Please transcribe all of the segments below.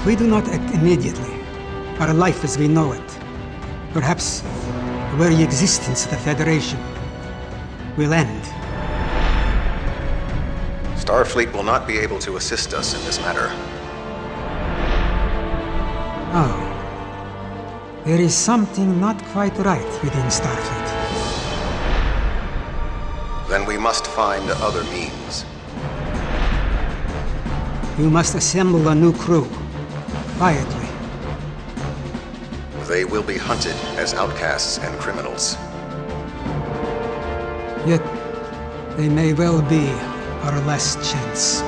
If we do not act immediately, our life as we know it, perhaps the very existence of the Federation, will end. Starfleet will not be able to assist us in this matter. Oh. There is something not quite right within Starfleet. Then we must find other means. You must assemble a new crew, quietly. They will be hunted as outcasts and criminals. Yet, they may well be our last chance.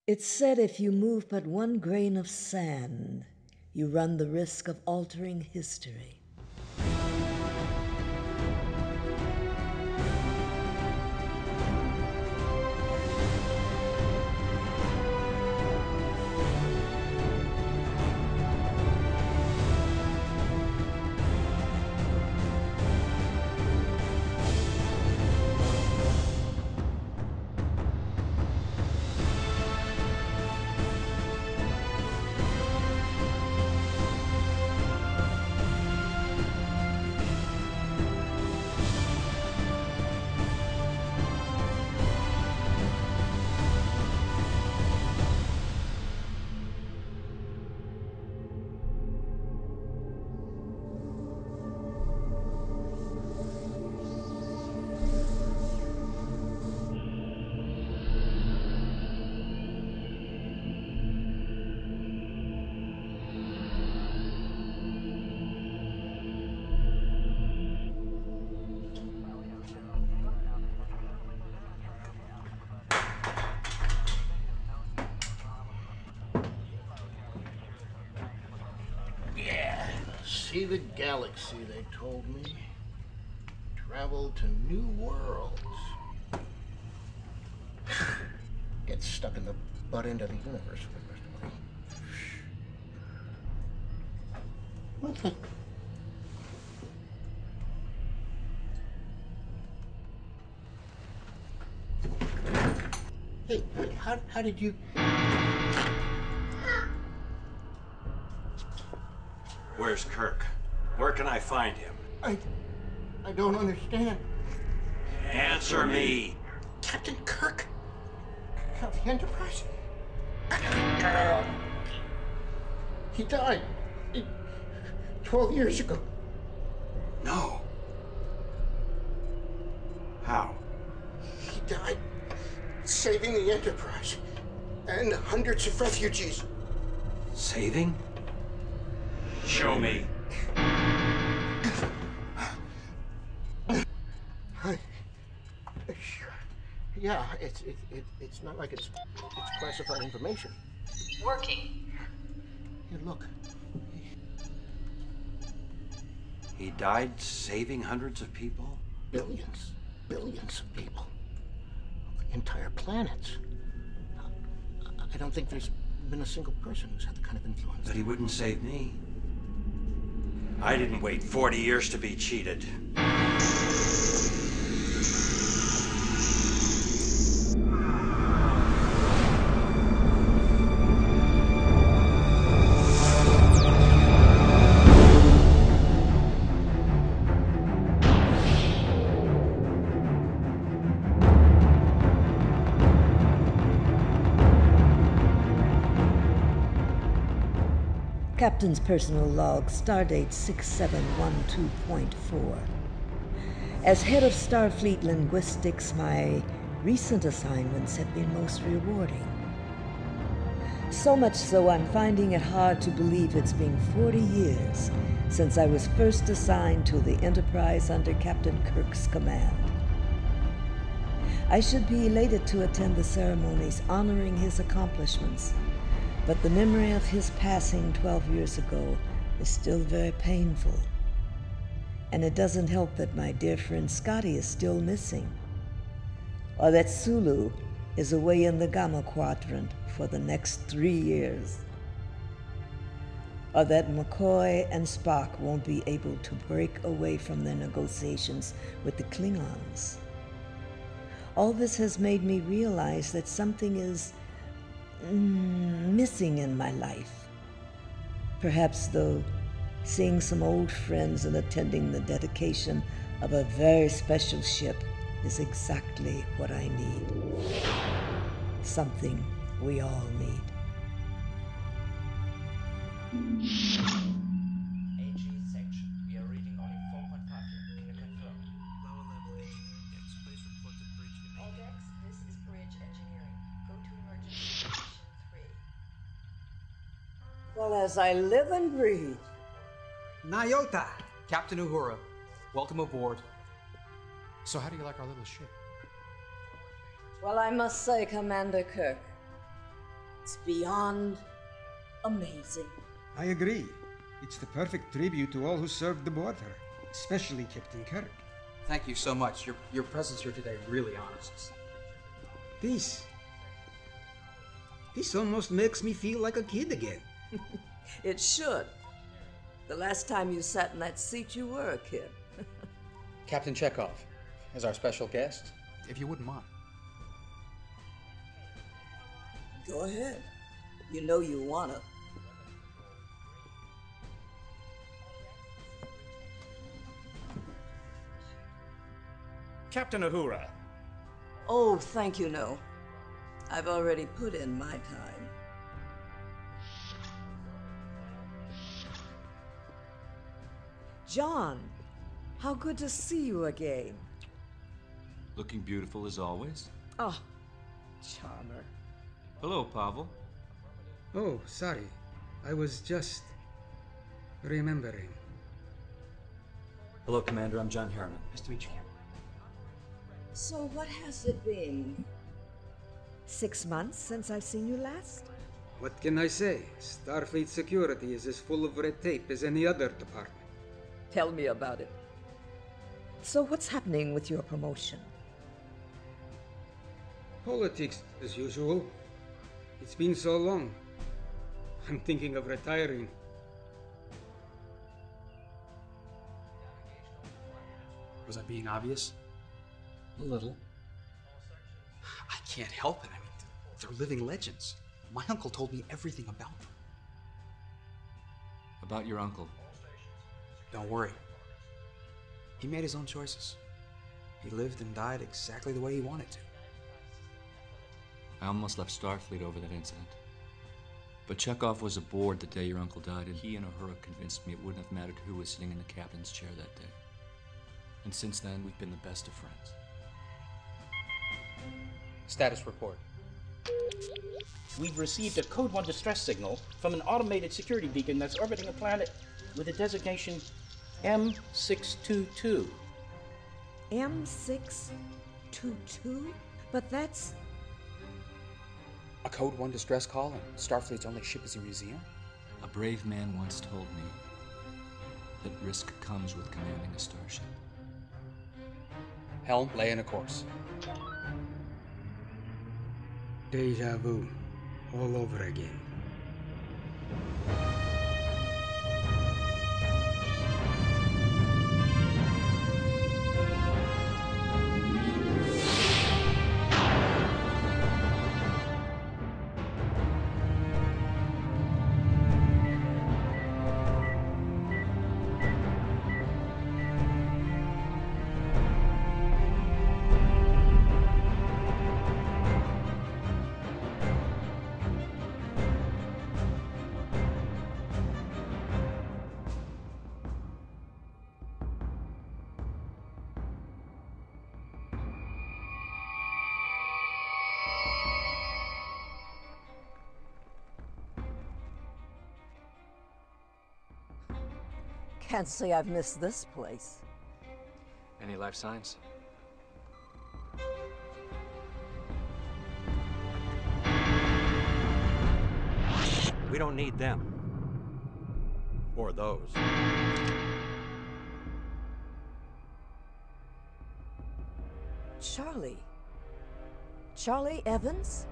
It's said if you move but one grain of sand, you run the risk of altering history. See the galaxy, they told me. Travel to new worlds. Get stuck in the butt end of the universe for the rest of my life. Hey, how did you... Where's Kirk? Where can I find him? I don't understand. Answer me! Captain Kirk of the Enterprise? He died 12 years ago. No. How? He died saving the Enterprise and hundreds of refugees. Saving? Show me. Yeah, it's not like it's classified information. Working. Here, look. He died saving hundreds of people? Billions of people. Entire planets. I don't think there's been a single person who's had the kind of influence. But he wouldn't save me. I didn't wait 40 years to be cheated. Captain's personal log, stardate 6712.4. As head of Starfleet linguistics, my recent assignments have been most rewarding. So much so I'm finding it hard to believe it's been 40 years since I was first assigned to the Enterprise under Captain Kirk's command. I should be elated to attend the ceremonies honoring his accomplishments, but the memory of his passing 12 years ago is still very painful. And it doesn't help that my dear friend Scotty is still missing, or that Sulu is away in the Gamma Quadrant for the next 3 years, or that McCoy and Spock won't be able to break away from their negotiations with the Klingons. All this has made me realize that something is missing in my life. Perhaps, though, seeing some old friends and attending the dedication of a very special ship is exactly what I need. Something we all need. AG section. We are reading only 4.5 here. Can you confirm? Lower level engineering decks. Please report to bridge All immediately. decks, this is bridge engineering. Go to emergency station 3. Well, as I live and breathe. Nyota! Captain Uhura, welcome aboard. So how do you like our little ship? Well, I must say, Commander Kirk, it's beyond amazing. I agree. It's the perfect tribute to all who served aboard her, especially Captain Kirk. Thank you so much. Your presence here today really honors us. This almost makes me feel like a kid again. It should. The last time you sat in that seat, you were a kid. Captain Chekov, as our special guest, if you wouldn't mind. Go ahead. You know you wanna. Captain Uhura. Oh, thank you, no. I've already put in my time. John, how good to see you again. Looking beautiful as always. Oh, charmer. Hello, Pavel. Oh, sorry. I was just remembering. Hello, Commander. I'm John Harriman. Nice to meet you. So what has it been? 6 months since I've seen you last? What can I say? Starfleet security is as full of red tape as any other department. Tell me about it. So what's happening with your promotion? Politics, as usual. It's been so long. I'm thinking of retiring. Was I being obvious? A little. I can't help it. I mean, they're living legends. My uncle told me everything about them. About your uncle. Don't worry. He made his own choices. He lived and died exactly the way he wanted to. I almost left Starfleet over that incident. But Chekov was aboard the day your uncle died, and he and Uhura convinced me it wouldn't have mattered who was sitting in the captain's chair that day. And since then, we've been the best of friends. Status report. We've received a Code 1 distress signal from an automated security beacon that's orbiting a planet with a designation M622. M622? But that's... A Code 1 distress call and Starfleet's only ship is a museum? A brave man once told me that risk comes with commanding a starship. Helm, lay in a course. Deja vu. All over again. Can't say I've missed this place. Any life signs? We don't need them. Or those. Charlie. Charlie Evans?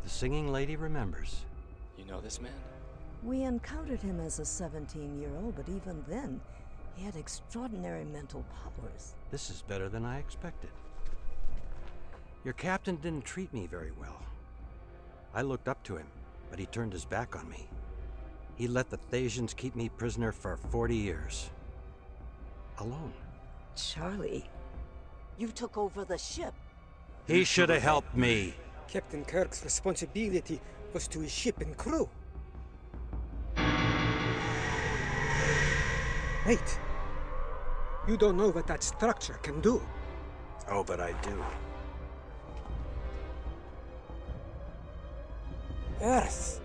The singing lady remembers. You know this man? We encountered him as a 17-year-old, but even then, he had extraordinary mental powers. This is better than I expected. Your captain didn't treat me very well. I looked up to him, but he turned his back on me. He let the Thasians keep me prisoner for 40 years. Alone. Charlie, you took over the ship. He should have helped me. Captain Kirk's responsibility was to his ship and crew. Wait. You don't know what that structure can do. Oh, but I do. Earth.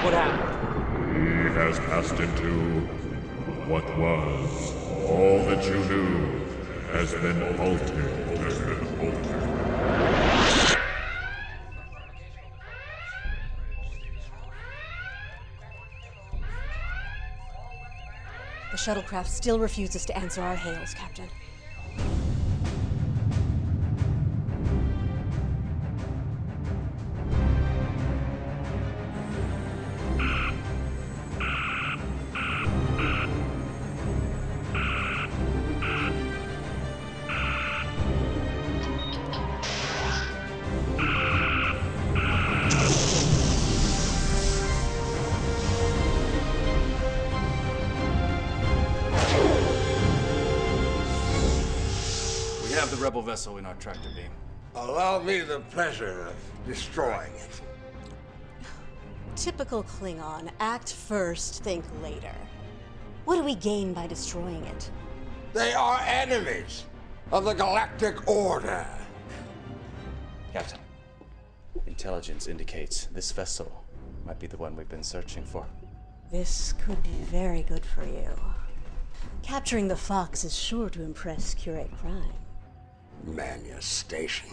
What happened? He has cast into what was. All that you knew has been altered. The shuttlecraft still refuses to answer our hails, Captain. Rebel vessel in our tractor beam. Allow me the pleasure of destroying it. Typical Klingon. Act first, think later. What do we gain by destroying it? They are enemies of the Galactic Order. Captain, intelligence indicates this vessel might be the one we've been searching for. This could be very good for you. Capturing the Fox is sure to impress Curate Prime. Man your station.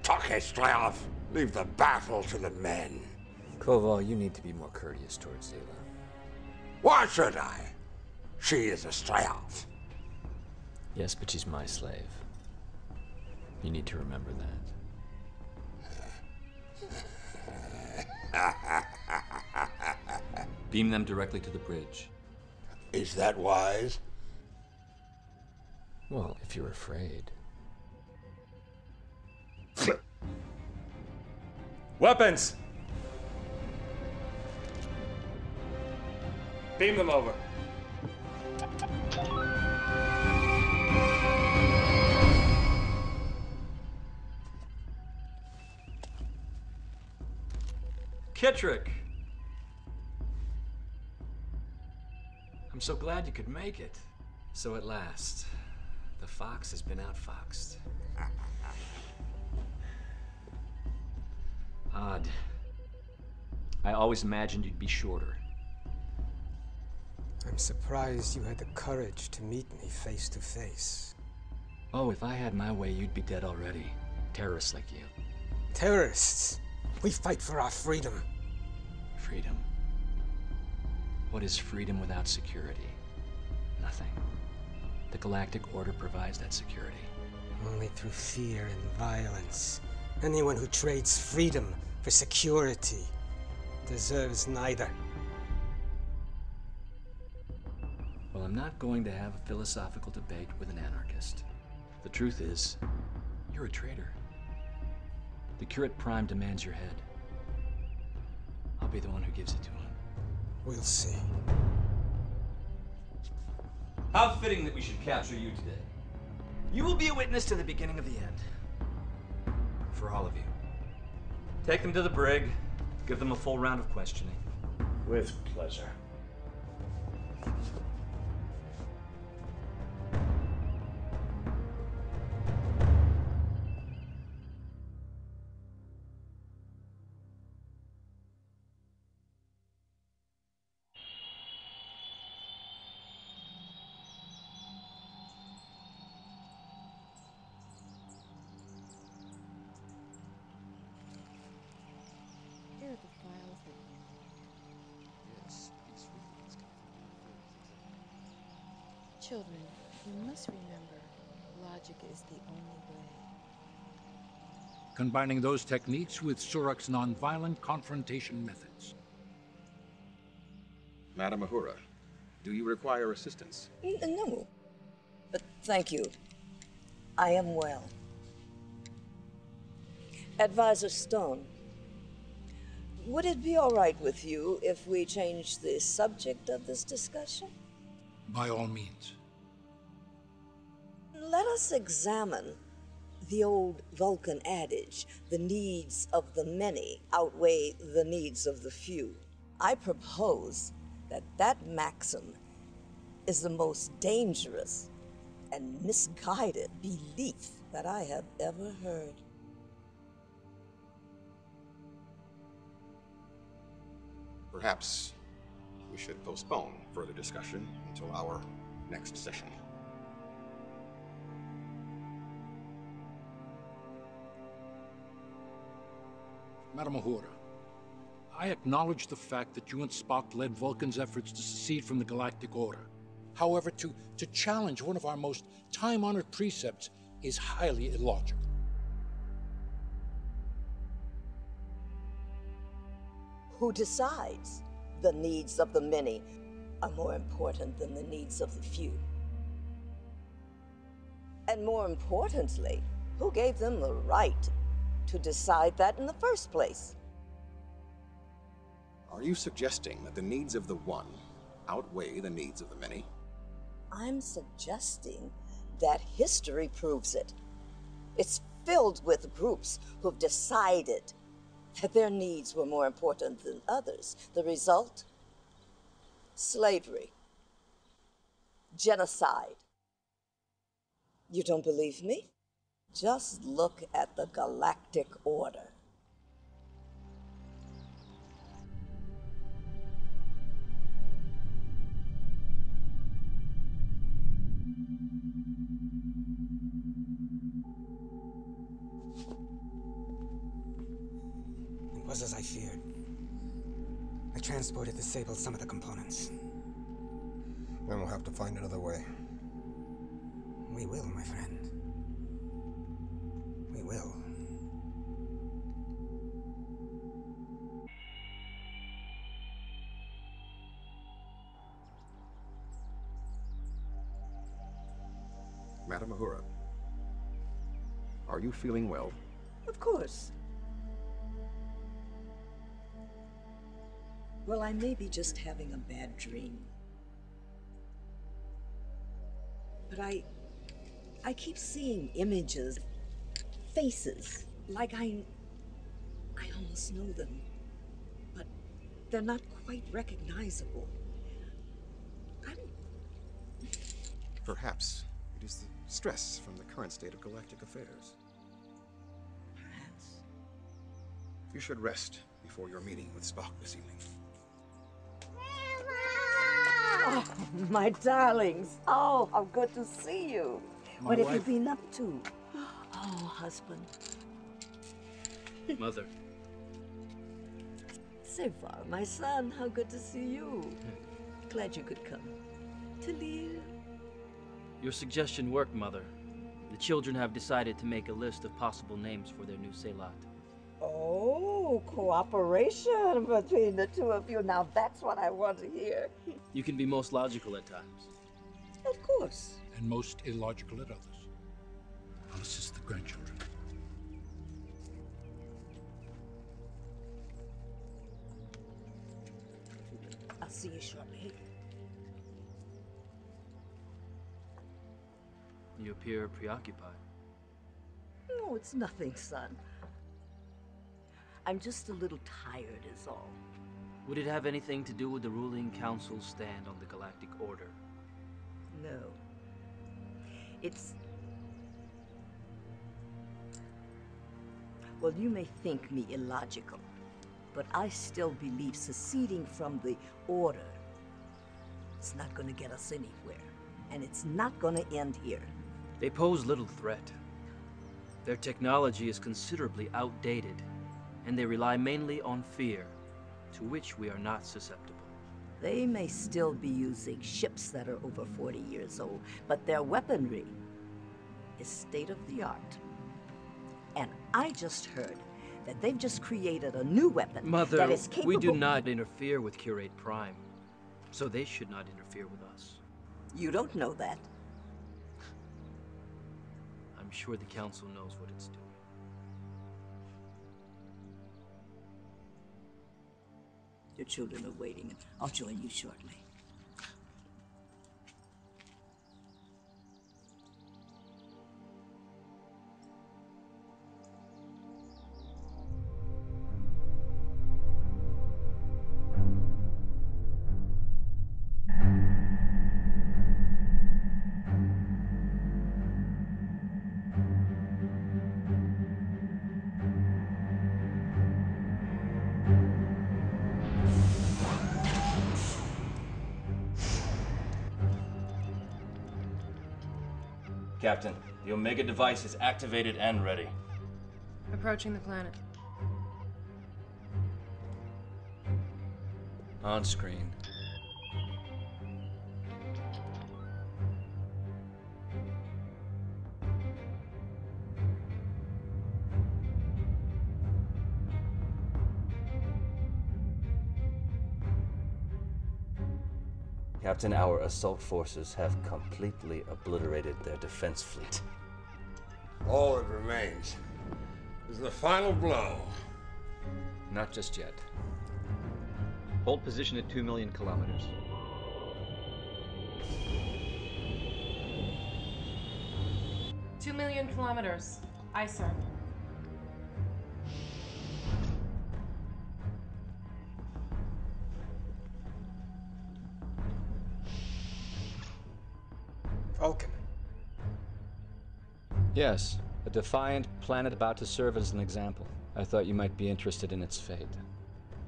Take Straov. Leave the battle to the men. Koval, you need to be more courteous towards Zayla. Why should I? She is a Straov. Yes, but she's my slave. You need to remember that. Beam them directly to the bridge. Is that wise? Well, if you're afraid. Weapons! Beam them over. Kittrick! I'm so glad you could make it. So at last, the Fox has been outfoxed. Odd. I always imagined you'd be shorter. I'm surprised you had the courage to meet me face to face. Oh, if I had my way, you'd be dead already. Terrorists like you. Terrorists? We fight for our freedom. Freedom. What is freedom without security? Nothing. The Galactic Order provides that security. Only through fear and violence. Anyone who trades freedom for security deserves neither. Well, I'm not going to have a philosophical debate with an anarchist. The truth is, you're a traitor. The Curate Prime demands your head. I'll be the one who gives it to him. We'll see. How fitting that we should capture you today. You will be a witness to the beginning of the end. For all of you. Take them to the brig. Give them a full round of questioning. With pleasure. Children, you must remember, logic is the only way. Combining those techniques with Cirroc's nonviolent confrontation methods. Madam Uhura, do you require assistance? No, but thank you. I am well. Advisor Stone, would it be all right with you if we change the subject of this discussion? By all means. Let us examine the old Vulcan adage, the needs of the many outweigh the needs of the few. I propose that that maxim is the most dangerous and misguided belief that I have ever heard. Perhaps we should postpone further discussion until our next session. Madam Uhura, I acknowledge the fact that you and Spock led Vulcan's efforts to secede from the Galactic Order. However, to challenge one of our most time-honored precepts is highly illogical. Who decides the needs of the many are more important than the needs of the few? And more importantly, who gave them the right to decide that in the first place? Are you suggesting that the needs of the one outweigh the needs of the many? I'm suggesting that history proves it. It's filled with groups who've decided that their needs were more important than others. The result? Slavery. Genocide. You don't believe me? Just look at the Galactic Order. It was as I feared. The transporter disabled some of the components. Then we'll have to find another way. We will, my friend. We will. Madam Uhura, are you feeling well? Of course. Well, I may be just having a bad dream. But I keep seeing images, faces, like I almost know them. But they're not quite recognizable. Perhaps it is the stress from the current state of galactic affairs. Perhaps. You should rest before your meeting with Spock this evening. Oh, my darlings. Oh, how good to see you. What have you been up to? Oh, husband. Mother. Sevar, my son, how good to see you. Glad you could come. Talia. Your suggestion worked, Mother. The children have decided to make a list of possible names for their new Selat. Oh, cooperation between the two of you. Now that's what I want to hear. You can be most logical at times. Of course. And most illogical at others. I'll assist the grandchildren. I'll see you shortly. You appear preoccupied. No, it's nothing, son. I'm just a little tired is all. Would it have anything to do with the ruling council's stand on the Galactic Order? No. It's... Well, you may think me illogical, but I still believe seceding from the Order is not going to get us anywhere, and it's not going to end here. They pose little threat. Their technology is considerably outdated, and they rely mainly on fear, to which we are not susceptible. They may still be using ships that are over 40 years old, but their weaponry is state-of-the-art. And I just heard that they've just created a new weapon Mother, that is capable... we do not interfere with Curate Prime, so they should not interfere with us. You don't know that. I'm sure the Council knows what it's doing. Your children are waiting. I'll join you shortly. Captain, the Omega device is activated and ready. Approaching the planet. On screen. Captain, our assault forces have completely obliterated their defense fleet. All that remains is the final blow. Not just yet. Hold position at 2 million kilometers. $2 million kilometers. Aye, sir. Vulcan. Yes, a defiant planet about to serve as an example. I thought you might be interested in its fate.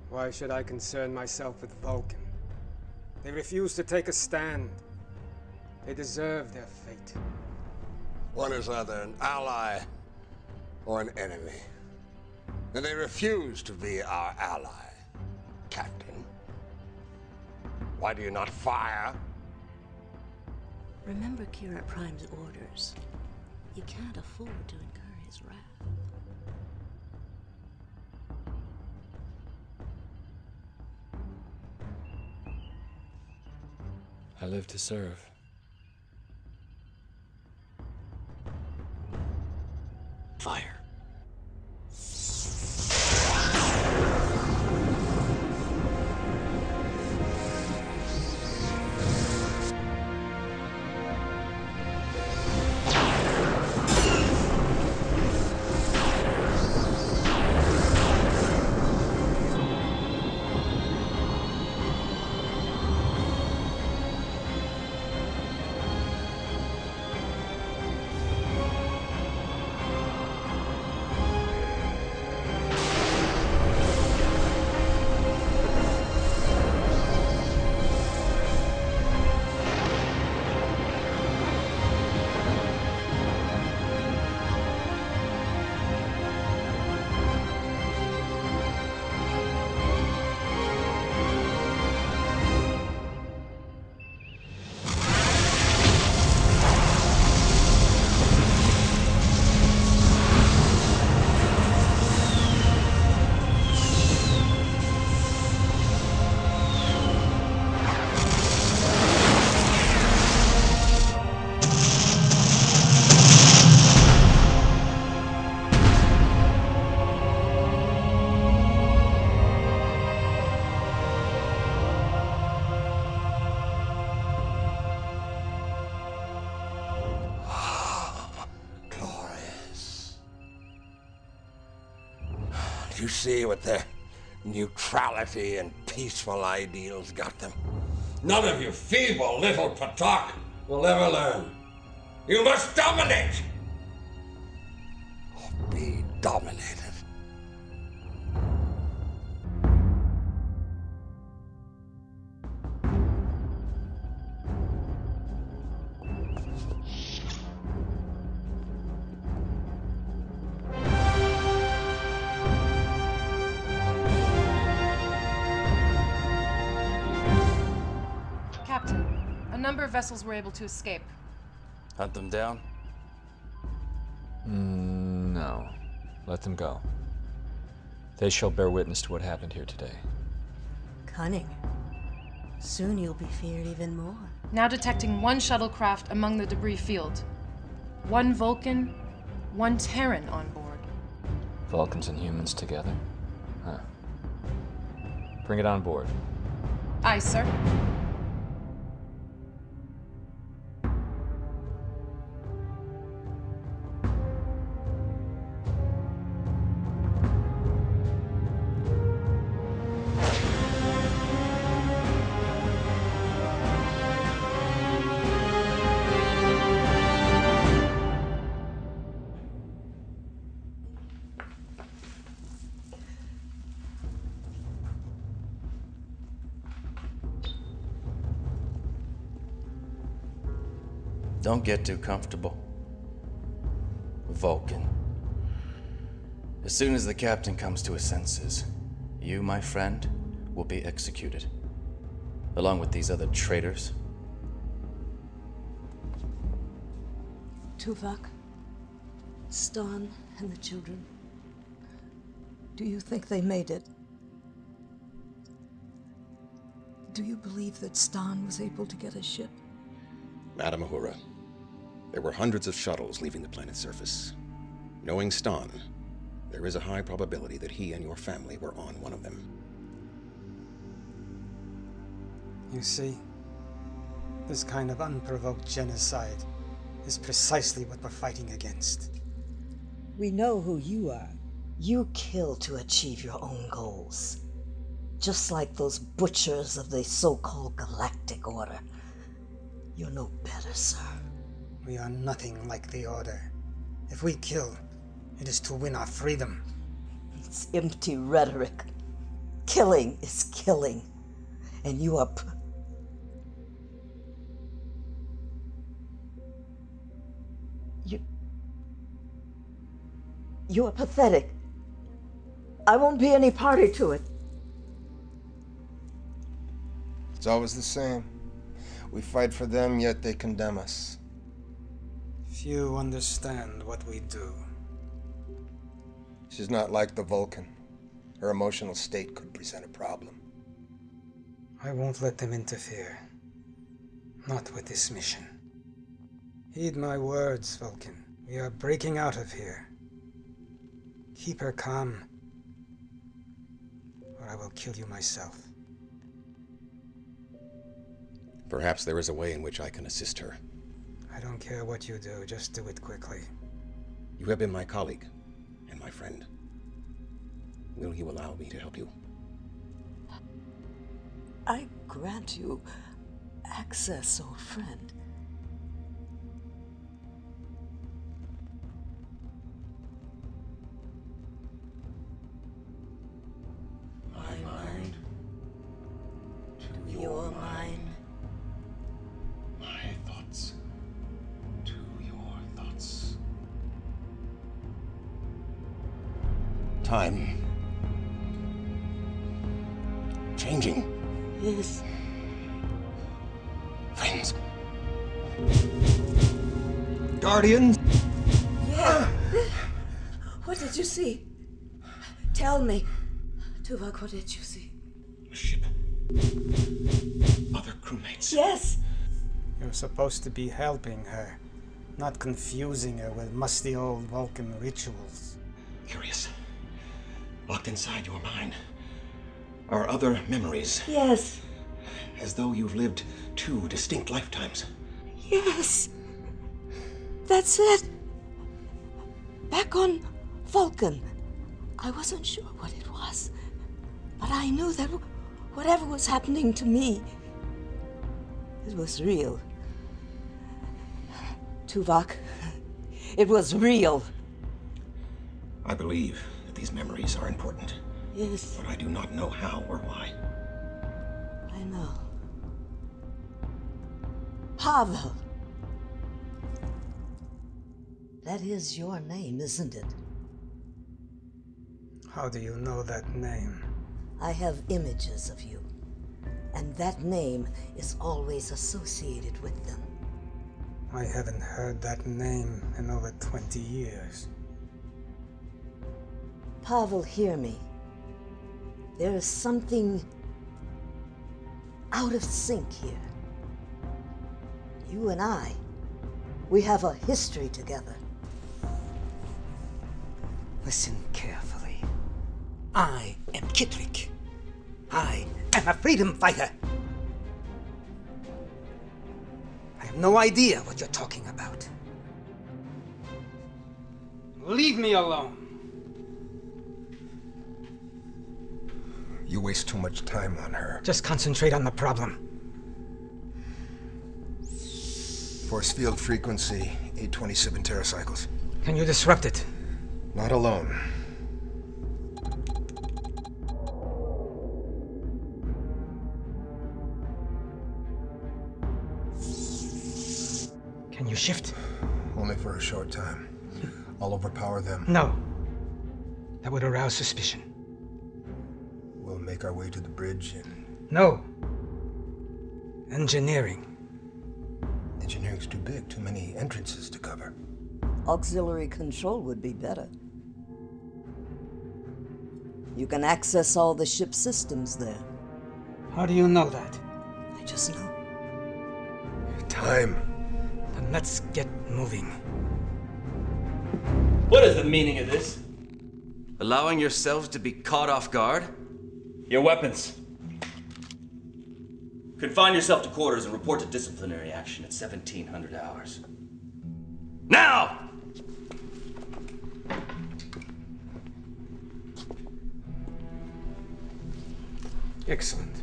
Why should I concern myself with Vulcan? They refuse to take a stand. They deserve their fate. One is either an ally or an enemy. And they refuse to be our ally, Captain. Why do you not fire? Remember Curate Prime's orders. You can't afford to incur his wrath. I live to serve. Fire. You see what their neutrality and peaceful ideals got them? None of you feeble little Patak will ever learn. You must dominate! Or be dominated. Captain, a number of vessels were able to escape. Hunt them down? No. Let them go. They shall bear witness to what happened here today. Cunning. Soon you'll be feared even more. Now detecting one shuttlecraft among the debris field. One Vulcan, one Terran on board. Vulcans and humans together? Huh. Bring it on board. Aye, sir. Don't get too comfortable. Vulcan. As soon as the captain comes to his senses, you, my friend, will be executed. Along with these other traitors. Tuvok, Stan, and the children. Do you think they made it? Do you believe that Stan was able to get a ship? Madam Uhura, there were hundreds of shuttles leaving the planet's surface. Knowing Stan, there is a high probability that he and your family were on one of them. You see, this kind of unprovoked genocide is precisely what we're fighting against. We know who you are. You kill to achieve your own goals. Just like those butchers of the so-called Galactic Order. You're no better, sir. We are nothing like the Order. If we kill, it is to win our freedom. It's empty rhetoric. Killing is killing. And you are... You are pathetic. I won't be any party to it. It's always the same. We fight for them, yet they condemn us. Few understand what we do. She's not like the Vulcan. Her emotional state could present a problem. I won't let them interfere. Not with this mission. Heed my words, Vulcan. We are breaking out of here. Keep her calm, or I will kill you myself. Perhaps there is a way in which I can assist her. I don't care what you do, just do it quickly. You have been my colleague and my friend. Will you allow me to help you? I grant you access, old friend. My mind to Your mind. My thoughts to your thoughts. Time. Changing. Yes. Friends. Guardians? Yeah. What did you see? Tell me. Tuvok, what did you see? A ship. Other crewmates. Yes. You're supposed to be helping her, not confusing her with musty old Vulcan rituals. Curious. Locked inside your mind are other memories. Yes. As though you've lived 2 distinct lifetimes. Yes. That's it. Back on Vulcan. I wasn't sure what it was, but I knew that whatever was happening to me, it was real. Tuvok, it was real. I believe that these memories are important. Yes. But I do not know how or why. I know. Pavel. That is your name, isn't it? How do you know that name? I have images of you. And that name is always associated with them. I haven't heard that name in over 20 years. Pavel, hear me. There is something out of sync here. You and I, we have a history together. Listen carefully. I am Kittredge. I am a freedom fighter. I have no idea what you're talking about. Leave me alone. You waste too much time on her. Just concentrate on the problem. Force field frequency, 827 teracycles. Can you disrupt it? Not alone. Can you shift? Only for a short time. I'll overpower them. No. That would arouse suspicion. We'll make our way to the bridge and... No. Engineering. Engineering's too big, too many entrances to cover. Auxiliary control would be better. You can access all the ship systems there. How do you know that? I just know. Time. Then let's get moving. What is the meaning of this? Allowing yourselves to be caught off guard? Your weapons. Confine yourself to quarters and report to disciplinary action at 1700 hours. Now! Excellent.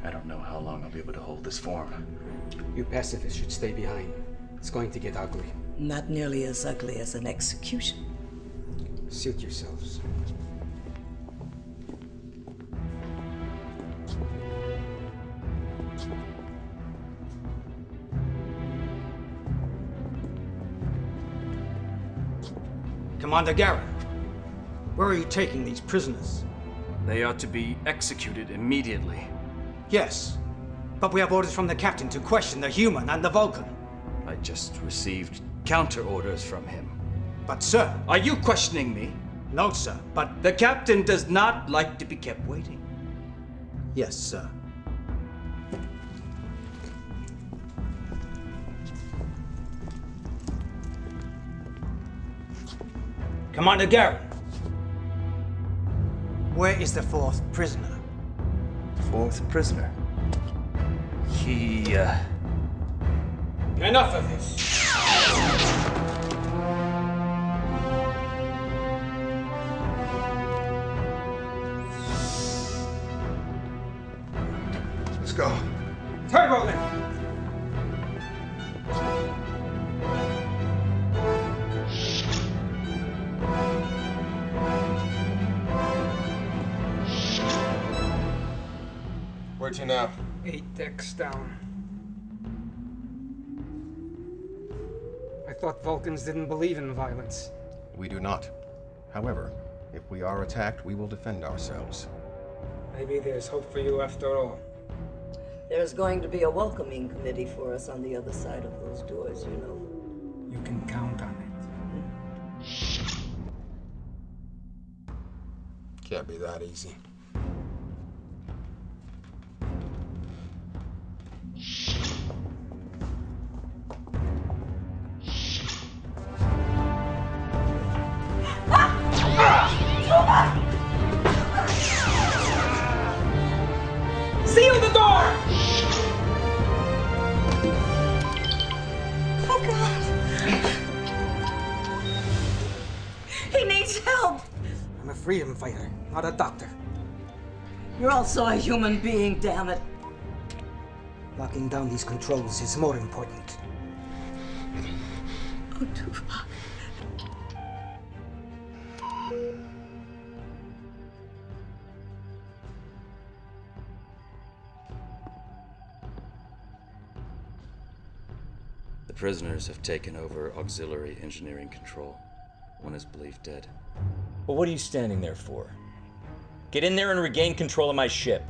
I don't know how long I'll be able to hold this form. You pacifists should stay behind. It's going to get ugly. Not nearly as ugly as an execution. Suit yourselves. Commander Garrett, where are you taking these prisoners? They are to be executed immediately. Yes, but we have orders from the captain to question the human and the Vulcan. I just received counter orders from him. But sir... Are you questioning me? No, sir, but... The captain does not like to be kept waiting. Yes, sir. Commander Garrett, where is the fourth prisoner? Fourth prisoner? He, Enough of this. Let's go. Turbo lift. Where to now? 8 decks down. I thought Vulcans didn't believe in violence. We do not. However, if we are attacked, we will defend ourselves. Maybe there's hope for you after all. There's going to be a welcoming committee for us on the other side of those doors, you know. You can count on it. Can't be that easy. Seal the door! Oh, God. He needs help. I'm a freedom fighter, not a doctor. You're also a human being, damn it. Locking down these controls is more important. Oh, Tuvok. The prisoners have taken over auxiliary engineering control. One is believed dead. Well, what are you standing there for? Get in there and regain control of my ship.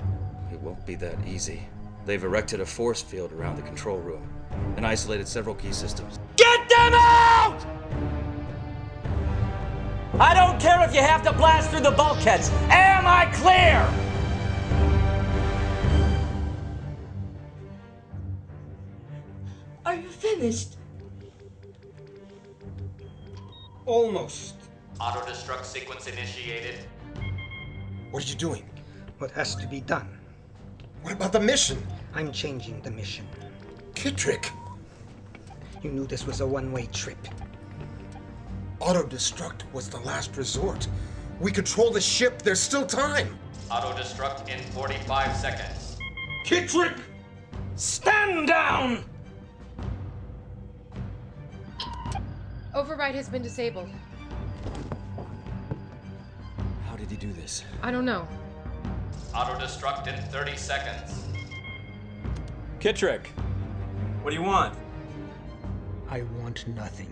It won't be that easy. They've erected a force field around the control room and isolated several key systems. Get them out! I don't care if you have to blast through the bulkheads. Am I clear? Are you finished? Almost. Auto-destruct sequence initiated. What are you doing? What has to be done? What about the mission? I'm changing the mission. Kittrick! You knew this was a one-way trip. Auto-destruct was the last resort. We control the ship. There's still time. Auto-destruct in 45 seconds. Kittrick! Stand down! Override has been disabled. How did he do this? I don't know. Auto-destruct in 30 seconds. Kittrick, what do you want? I want nothing.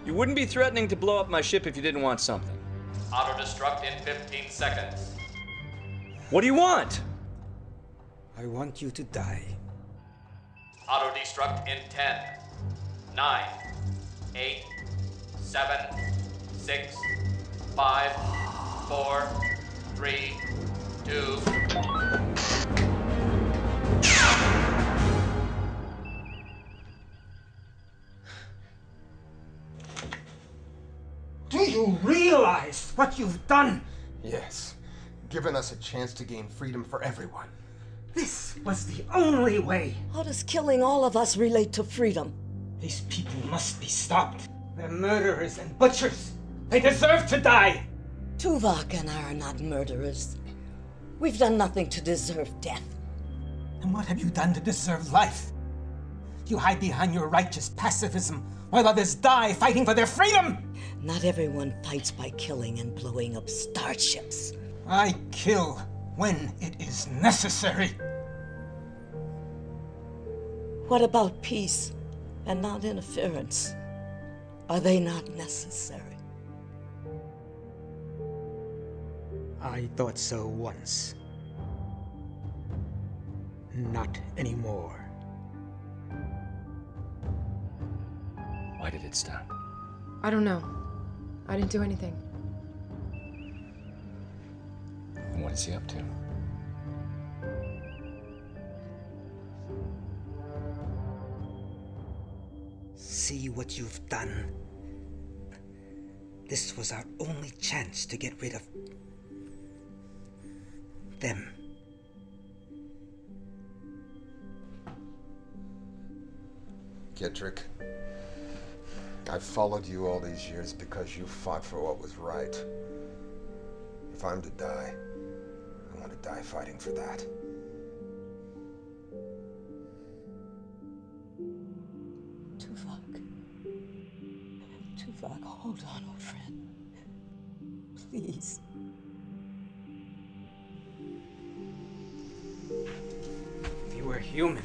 You wouldn't be threatening to blow up my ship if you didn't want something. Auto-destruct in 15 seconds. What do you want? I want you to die. Auto-destruct in 10, 9, 8, 7, 6, 5, 4, 3, 2. Do you realize what you've done? Yes. Given us a chance to gain freedom for everyone. This was the only way. How does killing all of us relate to freedom? These people must be stopped. They're murderers and butchers. They deserve to die. Tuvok and I are not murderers. We've done nothing to deserve death. And what have you done to deserve life? You hide behind your righteous pacifism while others die fighting for their freedom. Not everyone fights by killing and blowing up starships. I kill when it is necessary. What about peace and non-interference? Are they not necessary? I thought so once. Not anymore. Why did it stop? I don't know. I didn't do anything. And what is he up to? See what you've done. This was our only chance to get rid of them. Kittrick, I've followed you all these years because you fought for what was right. If I'm to die, I want to die fighting for that. Tuvok, hold on, old friend. Please. If you were human,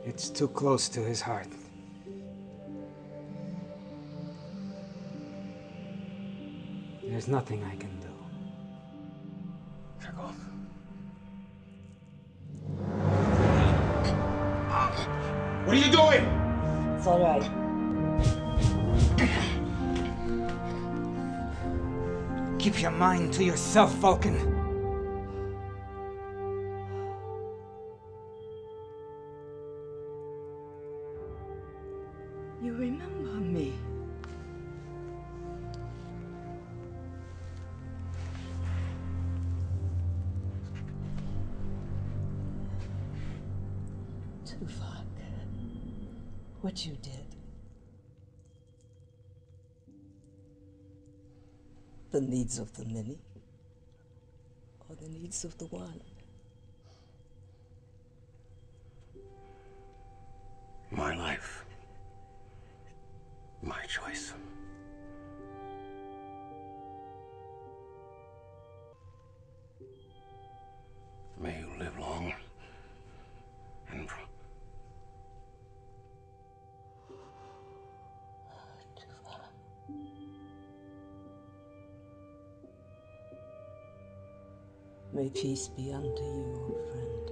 it's too close to his heart. There's nothing I can do. Chekov. What are you doing? It's all right. Keep your mind to yourself, Vulcan. You remember me. Tuvok, what you did. The needs of the many, or the needs of the one? My life. My choice. May you live long and May peace be unto you, friend.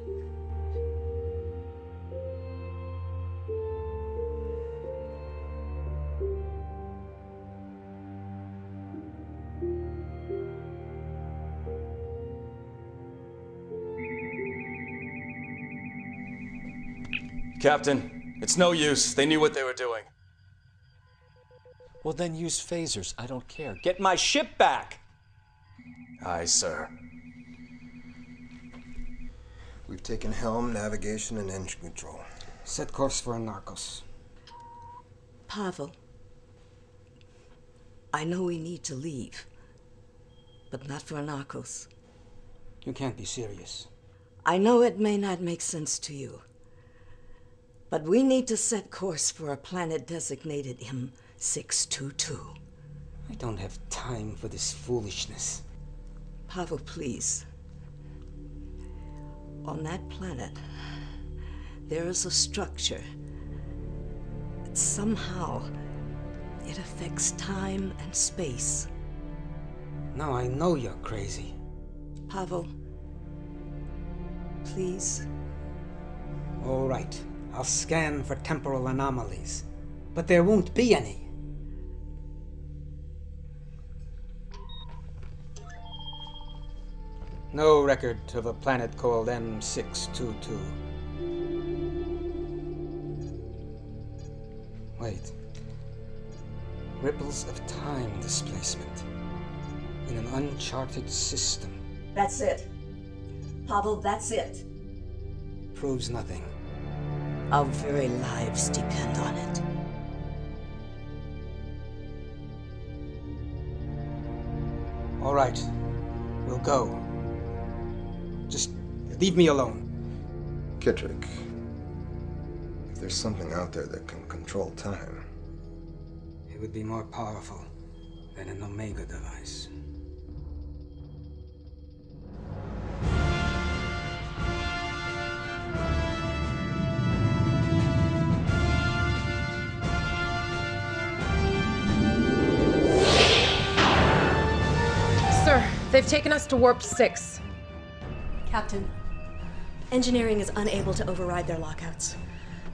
Captain, it's no use. They knew what they were doing. Well, then use phasers. I don't care. Get my ship back! Aye, sir. We've taken helm, navigation, and engine control. Set course for Narcos. Pavel, I know we need to leave, but not for Narcos. You can't be serious. I know it may not make sense to you, but we need to set course for a planet designated M622. I don't have time for this foolishness. Pavel, please. On that planet, there is a structure that somehow it affects time and space. Now I know you're crazy. Pavel, please. All right. I'll scan for temporal anomalies, but there won't be any. No record of a planet called M622. Wait. Ripples of time displacement in an uncharted system. That's it. Pavel, that's it. Proves nothing. Our very lives depend on it. All right. We'll go. Just leave me alone. Kittrick, if there's something out there that can control time, it would be more powerful than an Omega device. Sir, they've taken us to Warp 6. Captain, engineering is unable to override their lockouts,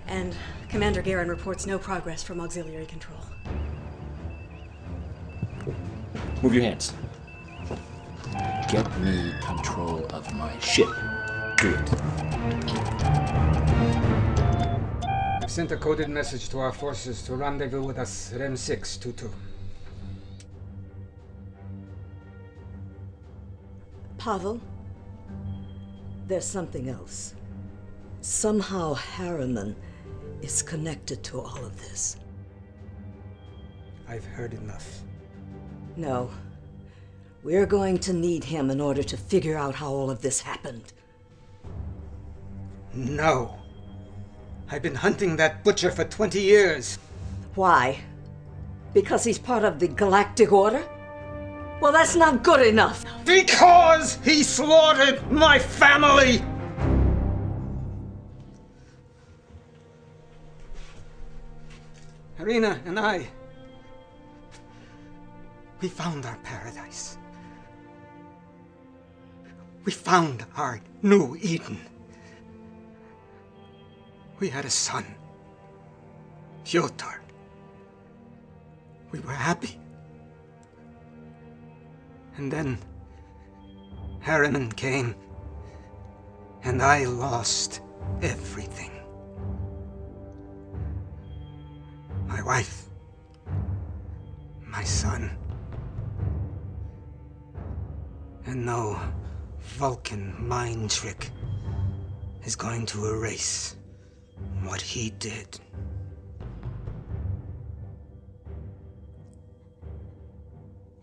and Commander Guerin reports no progress from auxiliary control. Move your hands. Get me control of my ship. Do it. I've sent a coded message to our forces to rendezvous with us at M622. Pavel, there's something else. Somehow Harriman is connected to all of this. I've heard enough. No. We're going to need him in order to figure out how all of this happened. No. I've been hunting that butcher for 20 years. Why? Because he's part of the Galactic Order? Well, that's not good enough. Because he slaughtered my family! Irina and I, we found our paradise. We found our new Eden. We had a son, Fyodor. We were happy. And then Harriman came, and I lost everything. My wife, my son, and no Vulcan mind trick is going to erase what he did.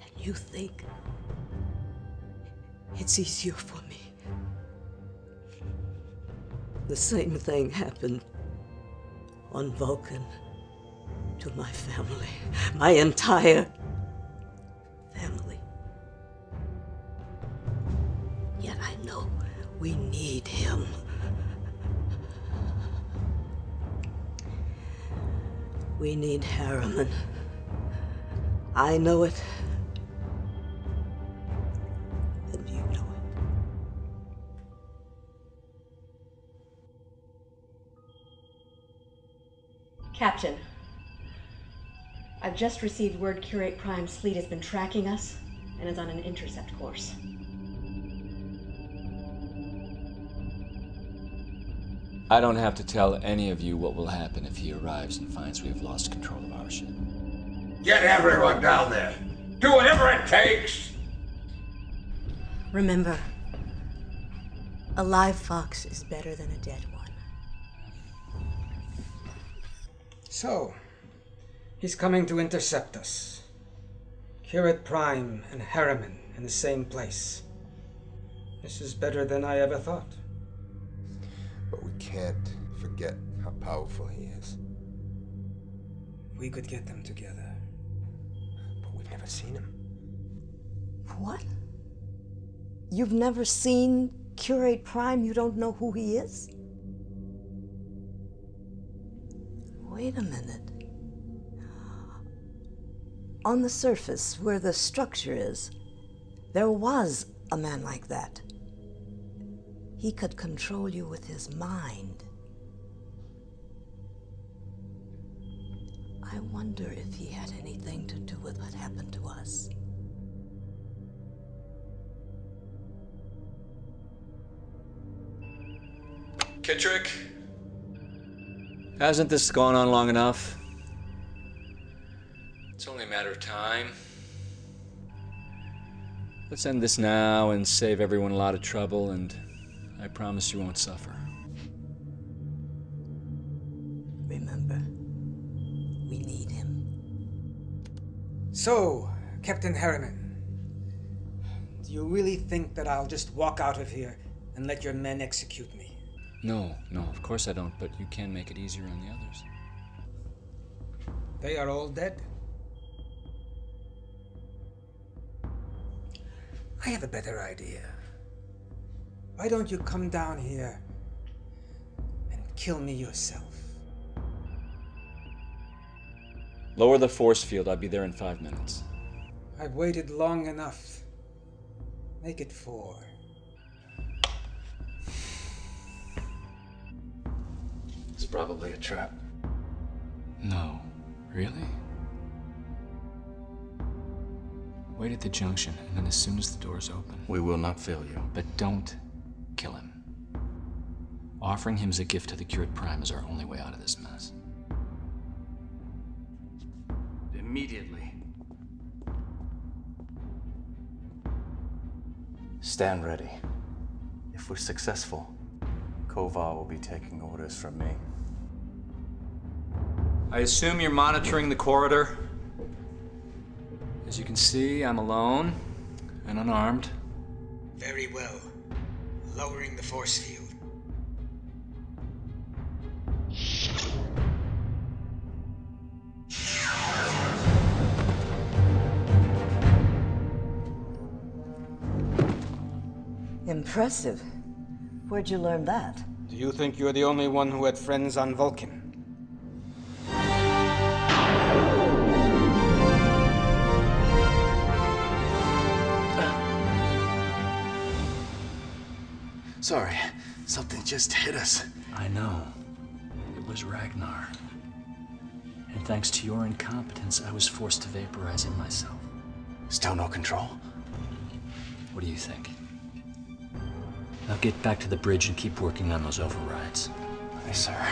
And you think it's easier for me? The same thing happened on Vulcan to my family, my entire family. Yet I know we need him. We need Harriman. I know it. And you know it. Captain, I've just received word Curate Prime's fleet has been tracking us and is on an intercept course. I don't have to tell any of you what will happen if he arrives and finds we have lost control of our ship. Get everyone down there. Do whatever it takes. Remember, a live fox is better than a dead one. So, he's coming to intercept us. Curate Prime and Harriman in the same place. This is better than I ever thought. But we can't forget how powerful he is. We could get them together. But we've never seen him. What? You've never seen Curate Prime? You don't know who he is? Wait a minute. On the surface, where the structure is, there was a man like that. He could control you with his mind. I wonder if he had anything to do with what happened to us. Kittrick? Hasn't this gone on long enough? It's only a matter of time. Let's end this now and save everyone a lot of trouble, and I promise you won't suffer. Remember, we need him. So, Captain Harriman, do you really think that I'll just walk out of here and let your men execute me? No, of course I don't, but you can make it easier on the others. They are all dead? I have a better idea. Why don't you come down here and kill me yourself? Lower the force field. I'll be there in 5 minutes. I've waited long enough. Make it 4. It's probably a trap. No. Really? Wait at the junction, and then as soon as the doors open... We will not fail you. But don't kill him. Offering him as a gift to the Curate Prime is our only way out of this mess. Immediately. Stand ready. If we're successful, Kova will be taking orders from me. I assume you're monitoring the corridor? As you can see, I'm alone and unarmed. Very well. Lowering the force field. Impressive. Where'd you learn that? Do you think you're the only one who had friends on Vulcan? Sorry, something just hit us. I know. It was Ragnar. And thanks to your incompetence, I was forced to vaporize him myself. Still no control? What do you think? Now get back to the bridge and keep working on those overrides. Aye, sir.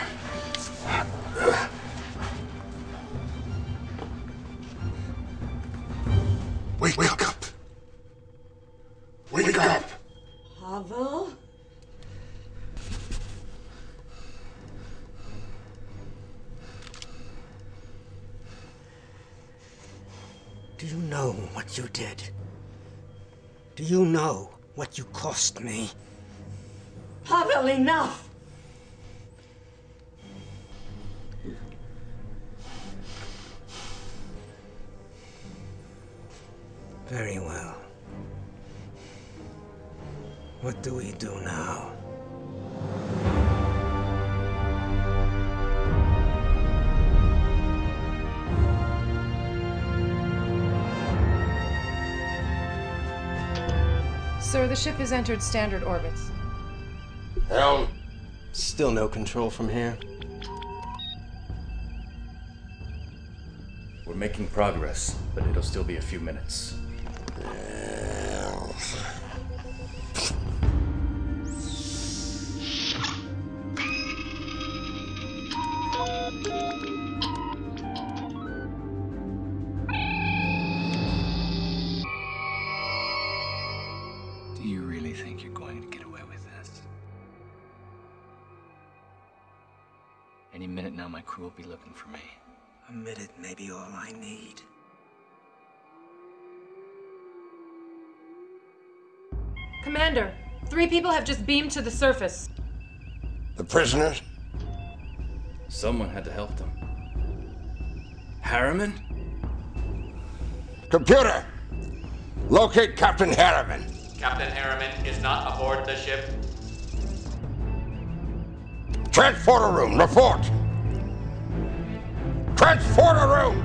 Wake up! Wake up! Pavel? Do you know what you did? Do you know what you cost me? Pavel, enough! Very well. What do we do now? Sir, the ship has entered standard orbits. Helm. Still no control from here. We're making progress, but it'll still be a few minutes. Do you really think you're going to get away with this? Any minute now, my crew will be looking for me. A minute may be all I need. Commander, 3 people have just beamed to the surface. The prisoners? Someone had to help them. Harriman? Computer! Locate Captain Harriman. Captain Harriman is not aboard the ship. Transporter room, report! Transporter room!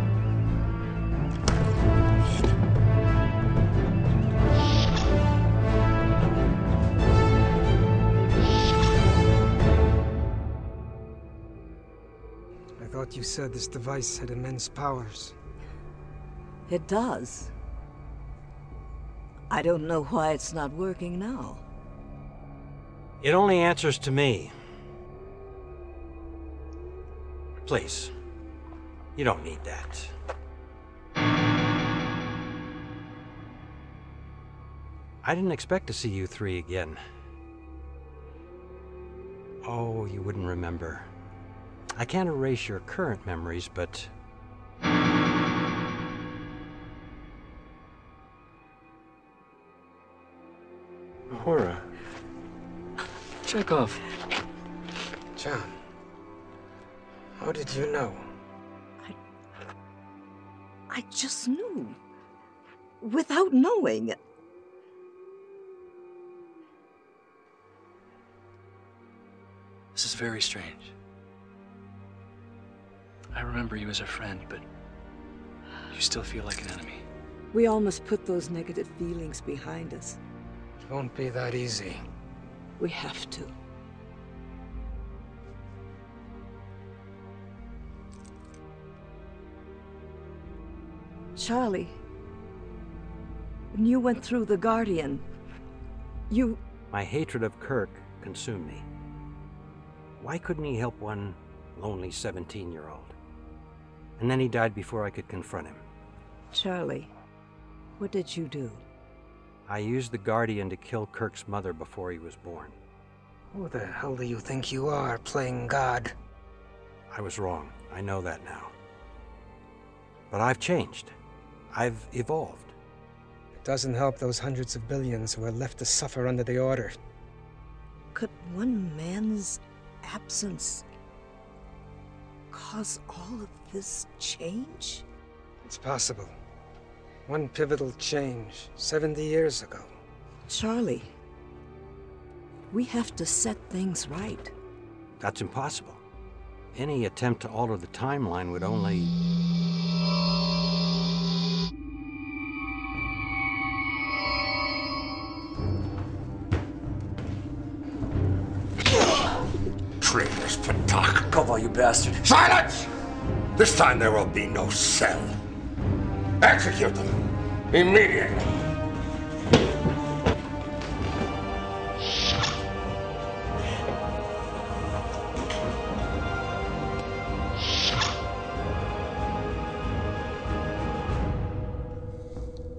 I thought you said this device had immense powers. It does. I don't know why it's not working now. It only answers to me. Please. You don't need that. I didn't expect to see you 3 again. Oh, you wouldn't remember. I can't erase your current memories, but... Uhura. Chekov. John, how did you know? I just knew. Without knowing. This is very strange. I remember you as a friend, but you still feel like an enemy. We all must put those negative feelings behind us. It won't be that easy. We have to. Charlie, when you went through the Guardian, you... My hatred of Kirk consumed me. Why couldn't he help one lonely 17-year-old? And then he died before I could confront him. Charlie, what did you do? I used the Guardian to kill Kirk's mother before he was born. Who the hell do you think you are, playing God? I was wrong. I know that now. But I've changed. I've evolved. It doesn't help those hundreds of billions who are left to suffer under the Order. Could one man's absence cause all of this change? It's possible. One pivotal change, 70 years ago. Charlie, we have to set things right. That's impossible. Any attempt to alter the timeline would only... Traitors, Patak. Koval, you bastard. Silence! This time there will be no cell. Execute them. Immediately.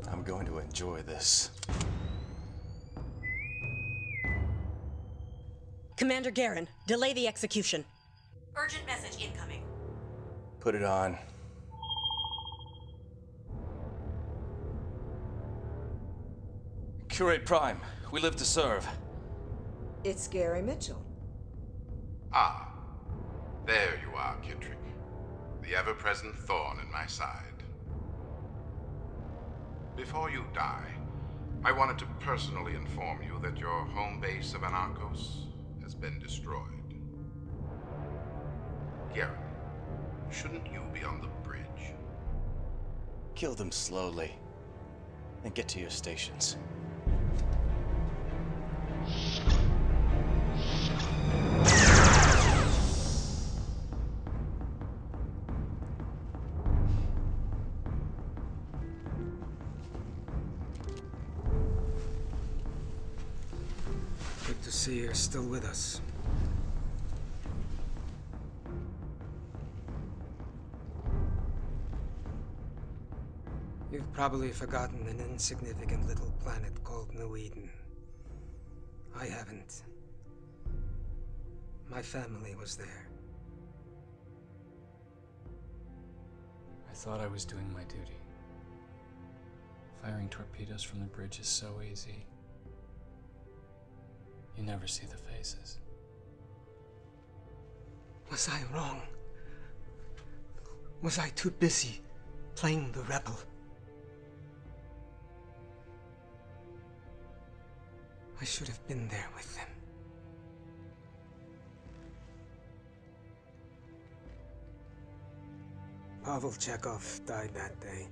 I'm going to enjoy this. Commander Garrett, delay the execution. Urgent message incoming. Put it on. Curate Prime, we live to serve. It's Gary Mitchell. Ah, there you are, Kittrick. The ever-present thorn in my side. Before you die, I wanted to personally inform you that your home base of Anarchos has been destroyed. Garrett, shouldn't you be on the bridge? Kill them slowly, and get to your stations. see you're still with us. You've probably forgotten an insignificant little planet called New Eden. I haven't. My family was there. I thought I was doing my duty. Firing torpedoes from the bridge is so easy. You never see the faces. Was I wrong? Was I too busy playing the rebel? I should have been there with them. Pavel Chekov died that day.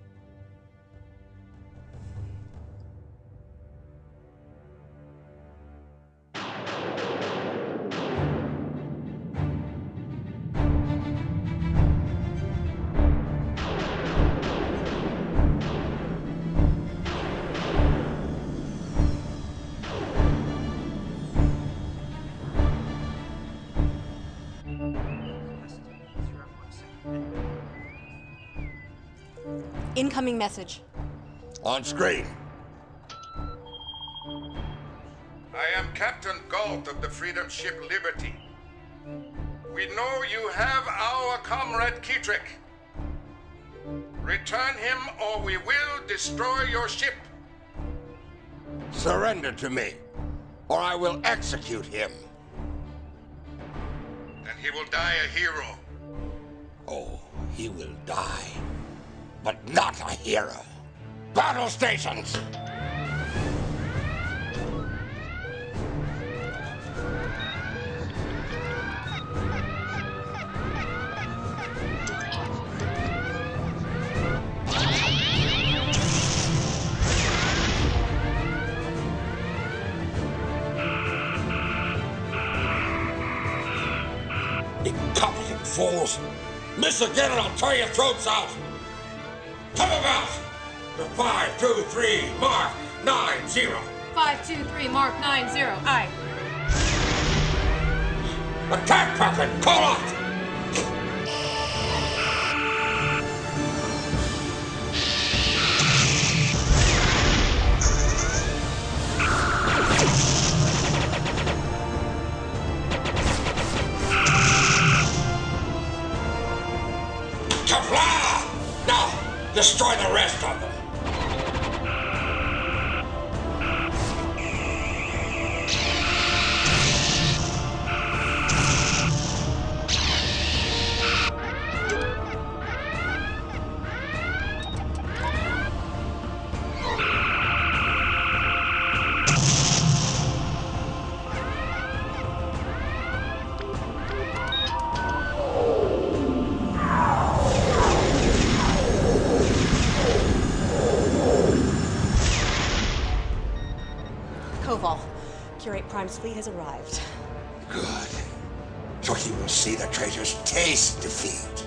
Incoming message. On screen. I am Captain Galt of the Freedom Ship Liberty. We know you have our comrade Ketrick. Return him or we will destroy your ship. Surrender to me, or I will execute him. Then he will die a hero. Oh, he will die, but not a hero. Battle stations! Incompetent fools! Miss again and I'll tear your throats out! Come about! The 523 Mark 90. 523 Mark 90. Aye. Attack packet! Call out! Kapla! Now, destroy the rest of them. Prime's fleet has arrived. Good. So he will see the traitors taste defeat.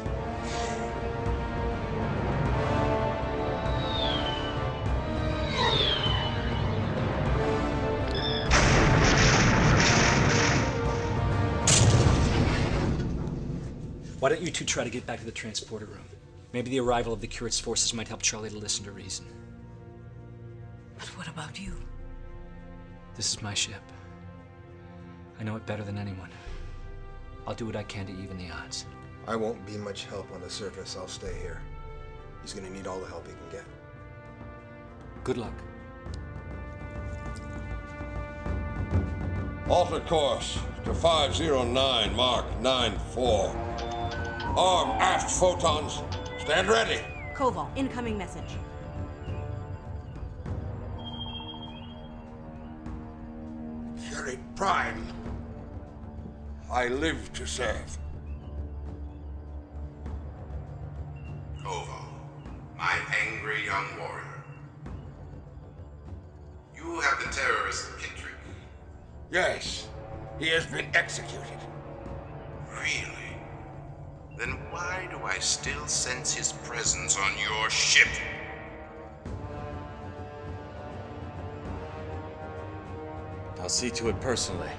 Why don't you two try to get back to the transporter room? Maybe the arrival of the Curate's forces might help Charlie to listen to reason. But what about you? This is my ship. I know it better than anyone. I'll do what I can to even the odds. I won't be much help on the surface. I'll stay here. He's gonna need all the help he can get. Good luck. Alter course to 509 Mark 94. Arm aft photons. Stand ready. Koval, incoming message. Curate Prime. I live to serve. Koval, my angry young warrior. You have the terrorist Ketrick. Yes, he has been executed. Really? Then why do I still sense his presence on your ship? I'll see to it personally.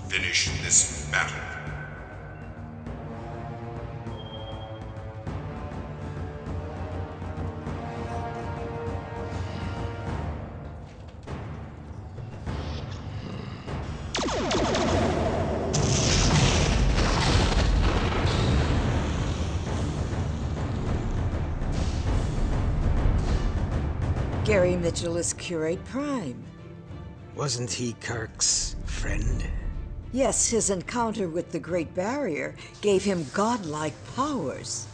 finish this battle. Gary Mitchell is Curate Prime. Wasn't he Kirk's friend? Yes, his encounter with the Great Barrier gave him godlike powers.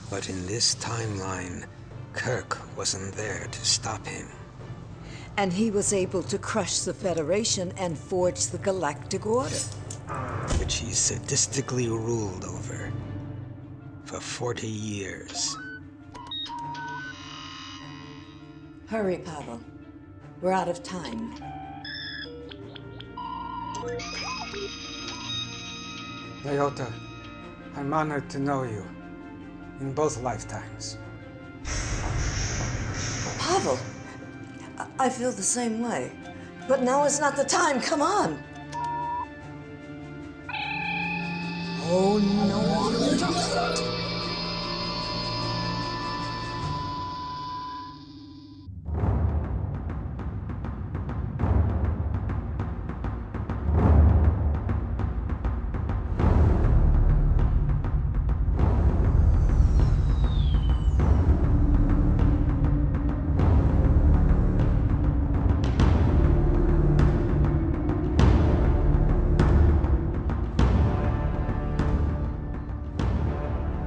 But in this timeline, Kirk wasn't there to stop him. And he was able to crush the Federation and forge the Galactic Order. Which he sadistically ruled over for 40 years. Hurry, Pavel. We're out of time. Leota, I'm honored to know you. In both lifetimes. Pavel! I feel the same way. But now is not the time, come on! Oh no, you don't.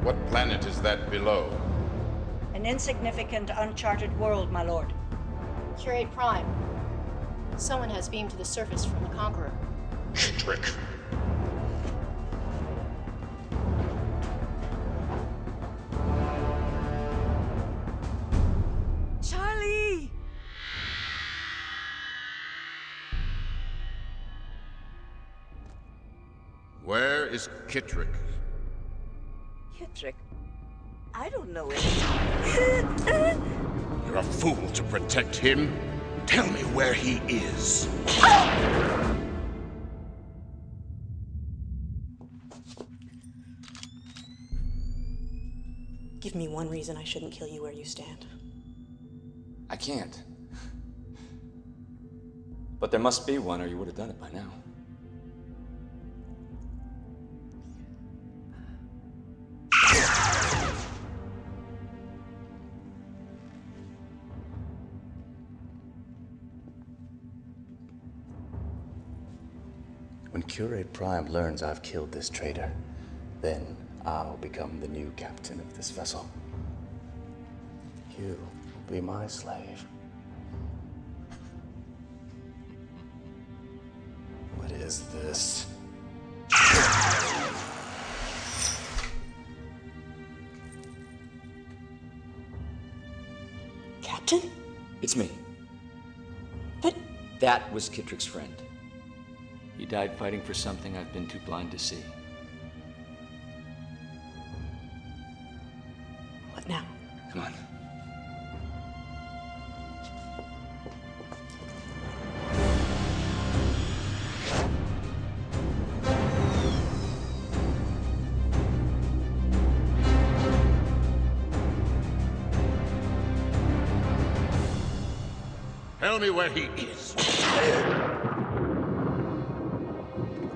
What planet is that below? An insignificant, uncharted world, my lord. Curate Prime. Someone has beamed to the surface from the Conqueror. Trick. Charlie! Where is Kittrick? Kittrick? I don't know it. You're a fool to protect him. Tell me where he is. Give me one reason I shouldn't kill you where you stand. I can't. But there must be one, or you would have done it by now. When Curate Prime learns I've killed this traitor, then I'll become the new captain of this vessel. You will be my slave. What is this? Captain? It's me. But... That was Kittrick's friend. He died fighting for something I've been too blind to see. What now? Come on. Tell me where he is.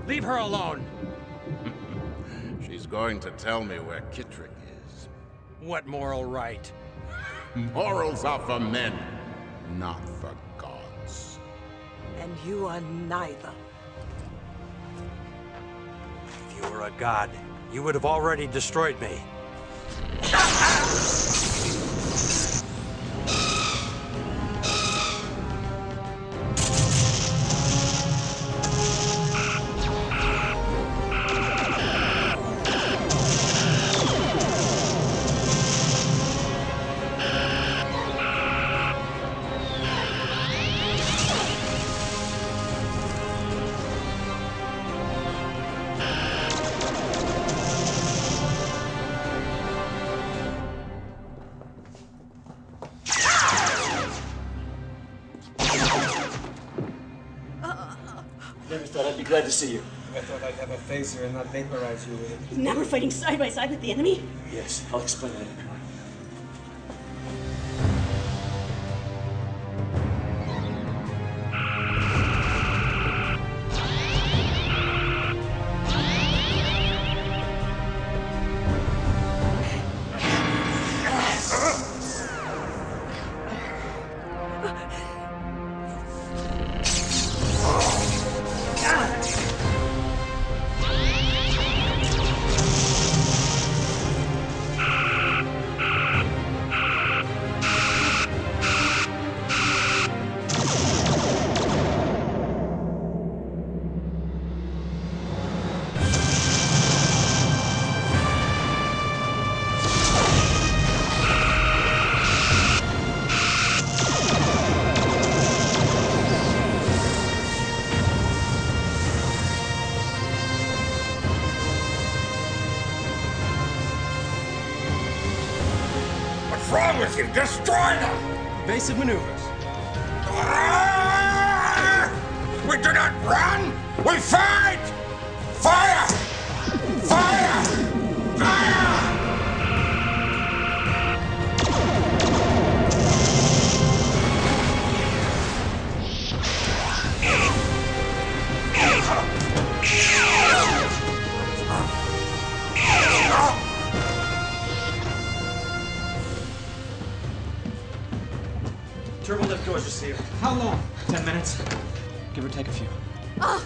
Leave her alone. She's going to tell me where Kittrick is. What moral right? Morals are for men, not for gods. And you are neither. If you were a god, you would have already destroyed me. Never thought I'd be glad to see you. I thought I'd have a phaser and not vaporize you with it. Now we're fighting side by side with the enemy? Yes, I'll explain later. Destroy them! Basic maneuvers. We do not run! We fight! Fire! Fire! Fire! Turbo lift doors received. How long? 10 minutes. Give or take a few. Ah!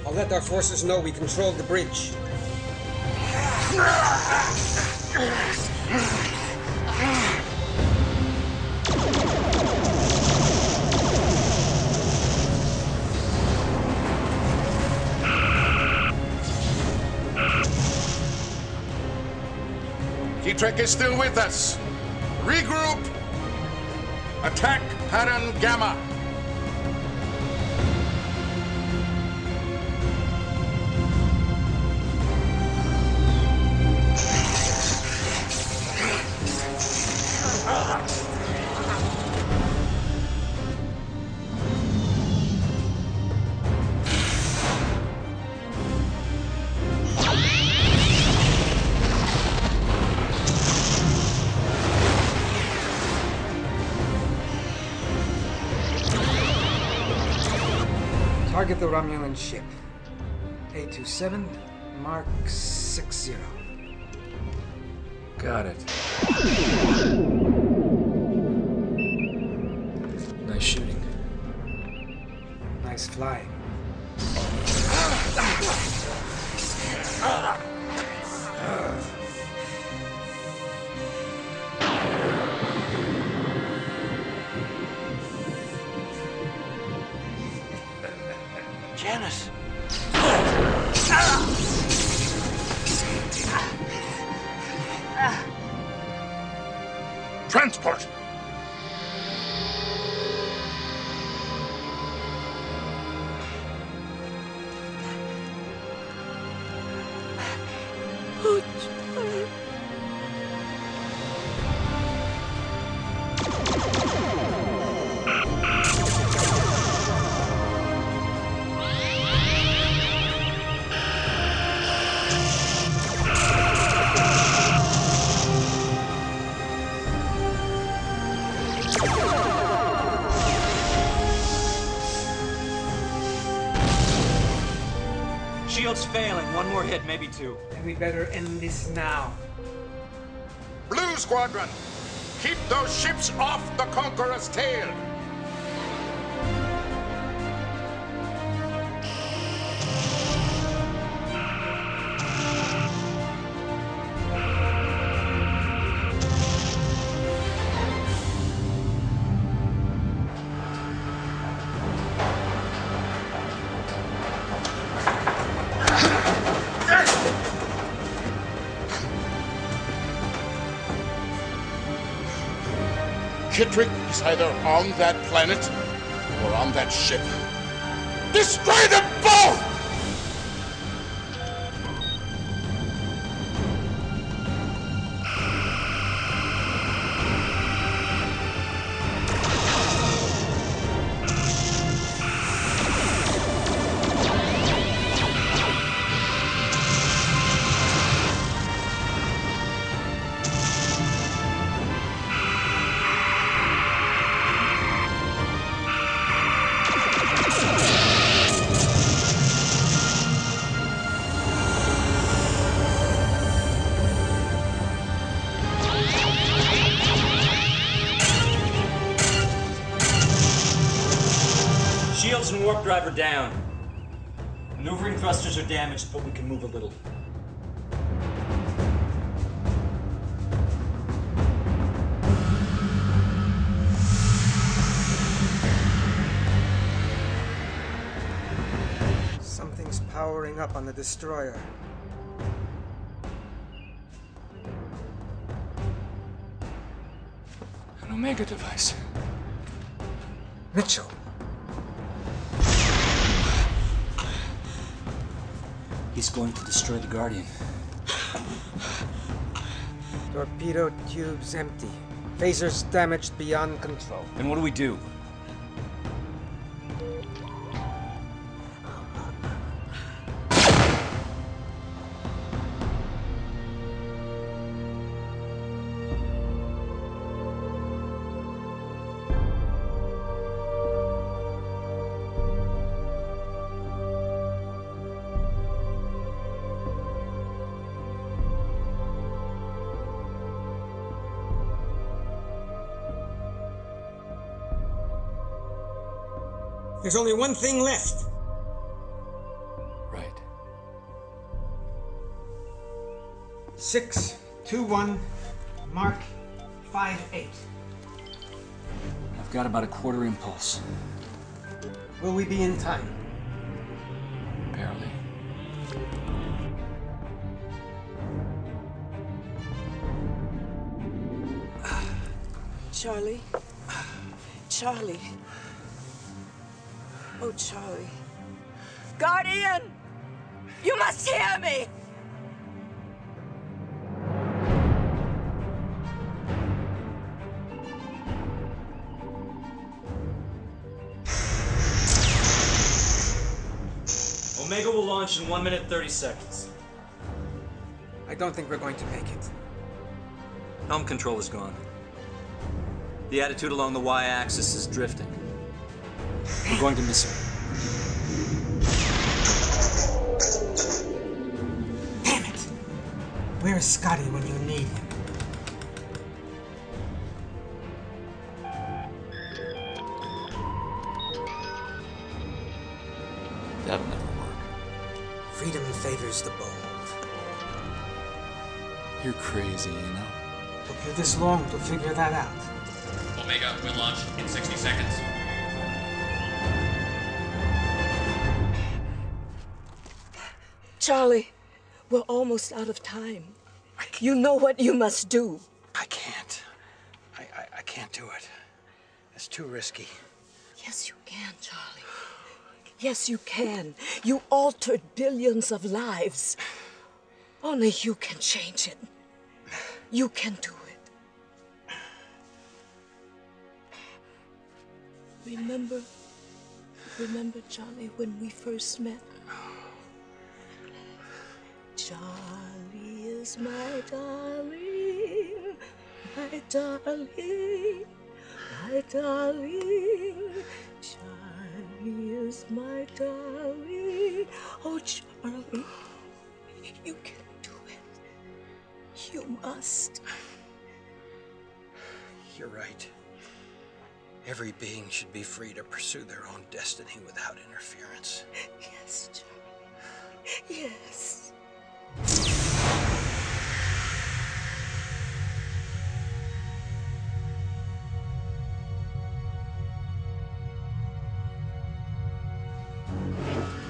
I'll let our forces know we controlled the bridge. Keytrek is still with us. Regroup! Attack pattern Gamma. Target the Romulan ship. A27, Mark 60. Got it. Nice shooting. Nice flying. Janice! Transport! Oh, Charlie. Shield's failing. One more hit, maybe two. Then we better end this now. Blue Squadron, keep those ships off the Conqueror's tail. Keytrek is either on that planet or on that ship. Destroy them both! Shields and warp drive are down. Maneuvering thrusters are damaged, but we can move a little. Something's powering up on the destroyer. An Omega device. Mitchell. He's going to destroy the Guardian. Torpedo tubes empty. Phasers damaged beyond control. Then what do we do? There's only one thing left. Right. 621 Mark 58. I've got about a quarter impulse. Will we be in time? Barely. Charlie. Charlie. Oh, Charlie. Guardian! You must hear me! Omega will launch in 1 minute 30 seconds. I don't think we're going to make it. Helm control is gone. The attitude along the Y-axis is drifting. We're going to miss her. Damn it! Where is Scotty when you need him? That'll never work. Freedom favors the bold. You're crazy, you know? Took you this long to figure that out. Omega will launch in 60 seconds. Charlie, we're almost out of time. You know what you must do. I can't. I can't do it. It's too risky. Yes, you can, Charlie. Yes, you can. You altered billions of lives. Only you can change it. You can do it. Remember, Johnny, when we first met? Charlie is my darling, my darling, my darling. Charlie is my darling. Oh, Charlie, you can do it. You must. You're right. Every being should be free to pursue their own destiny without interference. Yes, Charlie. Yes.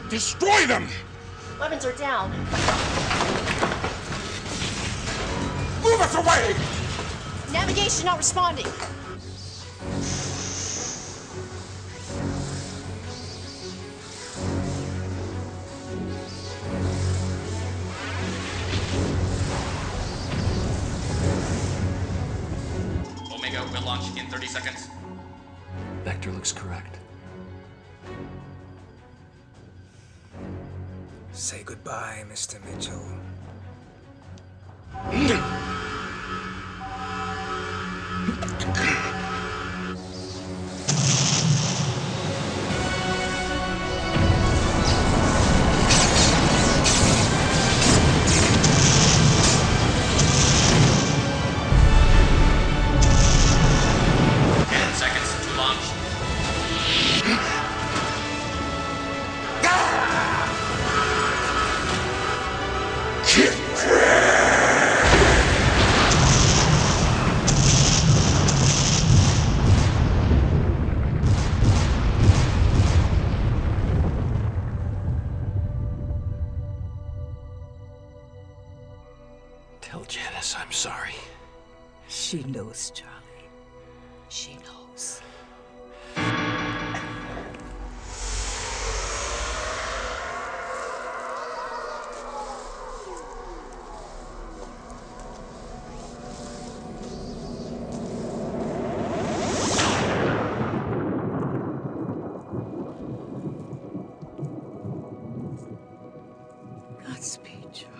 Destroy them! Weapons are down. Move us away! Navigation not responding. Omega will launch in 30 seconds. Vector looks correct. Say goodbye, Mr. Mitchell. She knows, Charlie. She knows. Godspeed, Charlie.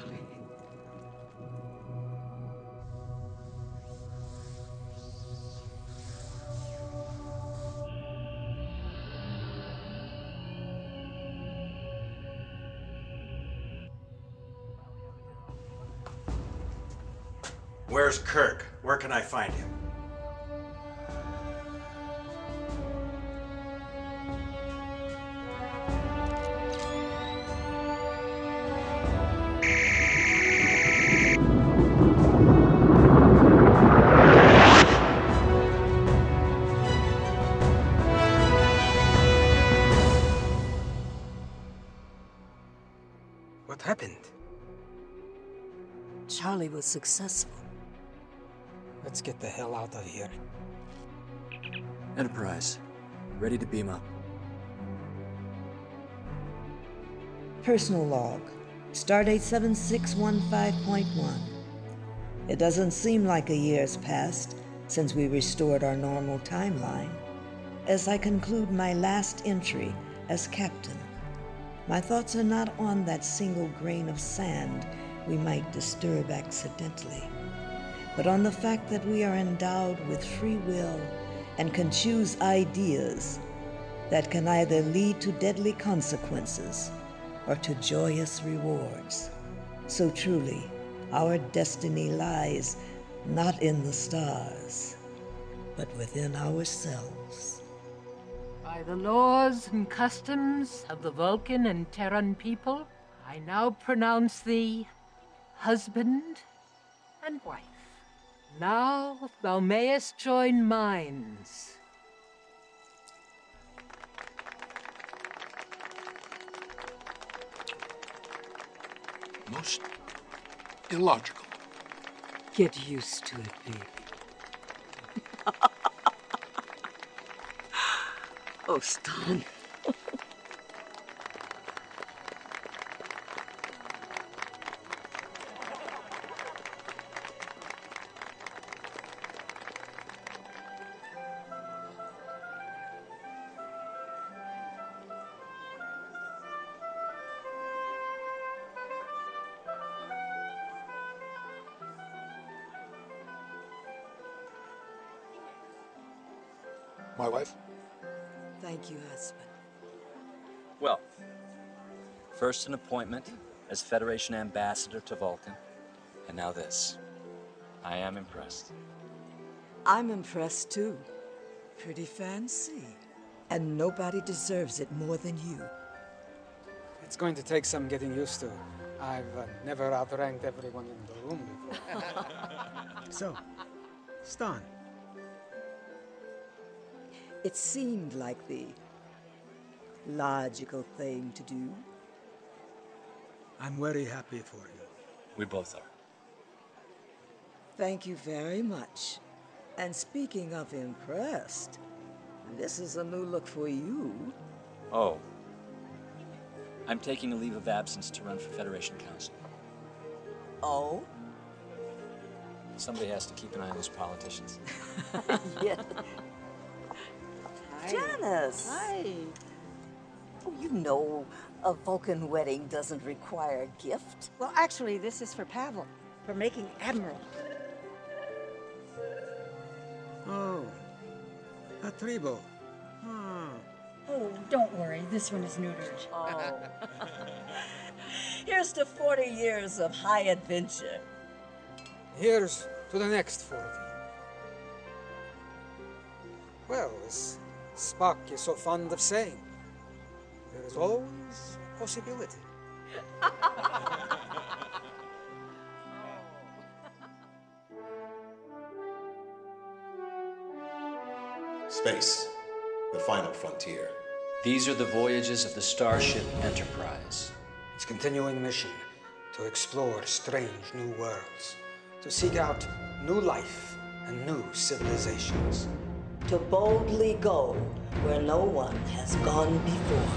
Where's Kirk? Where can I find him? What happened? Charlie was successful. Let's get the hell out of here. Enterprise, ready to beam up. Personal log, stardate 7615.1. It doesn't seem like a year's passed since we restored our normal timeline. As I conclude my last entry as captain, my thoughts are not on that single grain of sand we might disturb accidentally, but on the fact that we are endowed with free will and can choose ideas that can either lead to deadly consequences or to joyous rewards. So truly, our destiny lies not in the stars, but within ourselves. By the laws and customs of the Vulcan and Terran people, I now pronounce thee husband and wife. Now thou mayest join minds. Most illogical. Get used to it, baby. Oh, Stan. My wife? Thank you, husband. Well, first an appointment as Federation ambassador to Vulcan, and now this. I am impressed. I'm impressed too. Pretty fancy. And nobody deserves it more than you. It's going to take some getting used to. I've never outranked everyone in the room before. So, Stan. It seemed like the logical thing to do. I'm very happy for you. We both are. Thank you very much. And speaking of impressed, this is a new look for you. Oh. I'm taking a leave of absence to run for Federation Council. Oh? Somebody has to keep an eye on those politicians. Yeah. Hi. Janice! Hi. Oh, you know, a Vulcan wedding doesn't require a gift. Well, actually, this is for Pavel, for making Admiral. Oh, a tribo. Oh, don't worry. This one is neutered. Oh. Here's to 40 years of high adventure. Here's to the next 40. Well, as Spock is so fond of saying, there is always a possibility. Space, the final frontier. These are the voyages of the starship Enterprise. Its continuing mission to explore strange new worlds, to seek out new life and new civilizations. To boldly go where no one has gone before.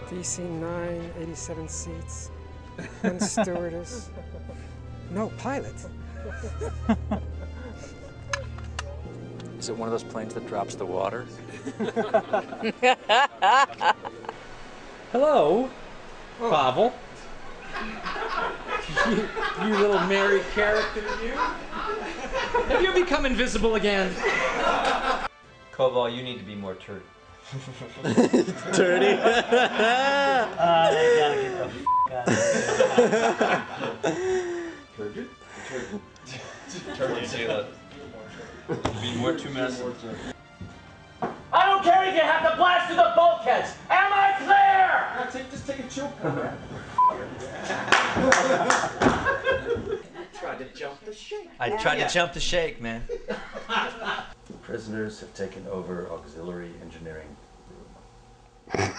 DC-9, 87 seats, one stewardess, no pilot. Is it one of those planes that drops the water? Hello, Pavel. You little married character, you. Have you become invisible again? Koval, you need to be more turd. Turdy? They gotta get the f*** out of here. Turgid? Turgid, say that. Be more too massive. I don't care if you have to blast through the bulkheads. Am I clear? Just take a choke. Tried to jump the shake. I tried to jump the shake, man. Prisoners have taken over auxiliary engineering room.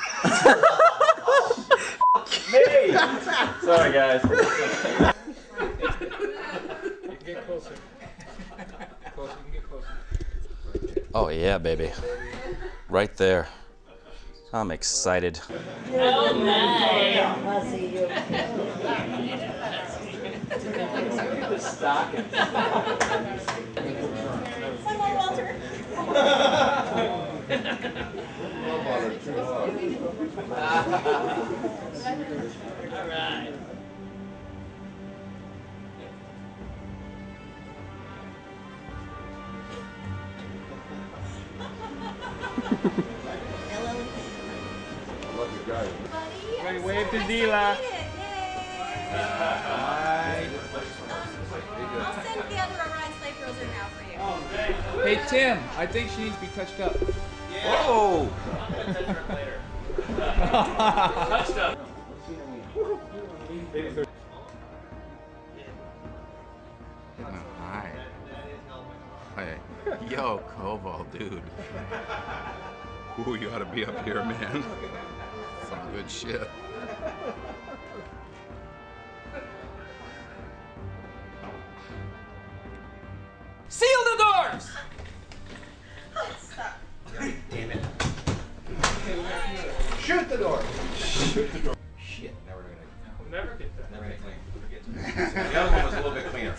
Me! Sorry, guys. Get closer. Closer, you can get closer. Oh yeah, baby. Right there. I'm excited. Oh my! Fuzzy, you're Hello, Walter. All right. Ready, wave to Zila. I'll send the other Orion slave girls in now for you. Hey Tim, I think she needs to be touched up. Whoa! Touched up. Hi. Hey. Yo, Koval, dude. Ooh, you ought to be up here, man. Some good shit. Seal the doors! Damn it. Shoot the door. Shoot the door. Shit, never gonna. We'll never get that. Never gonna clean. The other one was a little bit cleaner.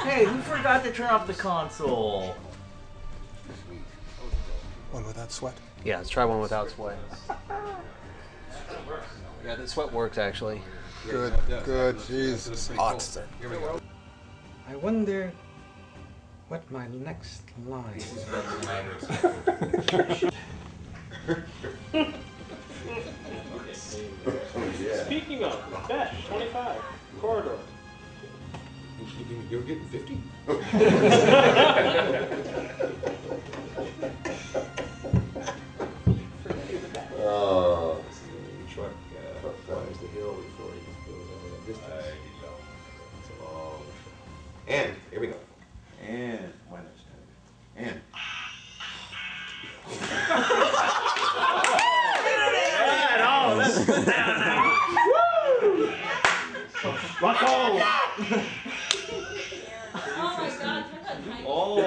Hey, who forgot to turn off the console? One without sweat. Yeah, let's try one without sweat. Yeah, the sweat works actually. Good, good. Jesus. Hot, sir. Here we go. I wonder what my next line is. Speaking of, Besh, 25, corridor. You're getting 50? Oh. Truck flies the hill before he goes over the distance. It's a long shot. And here we go. And minus 10. And. Rocco! Oh!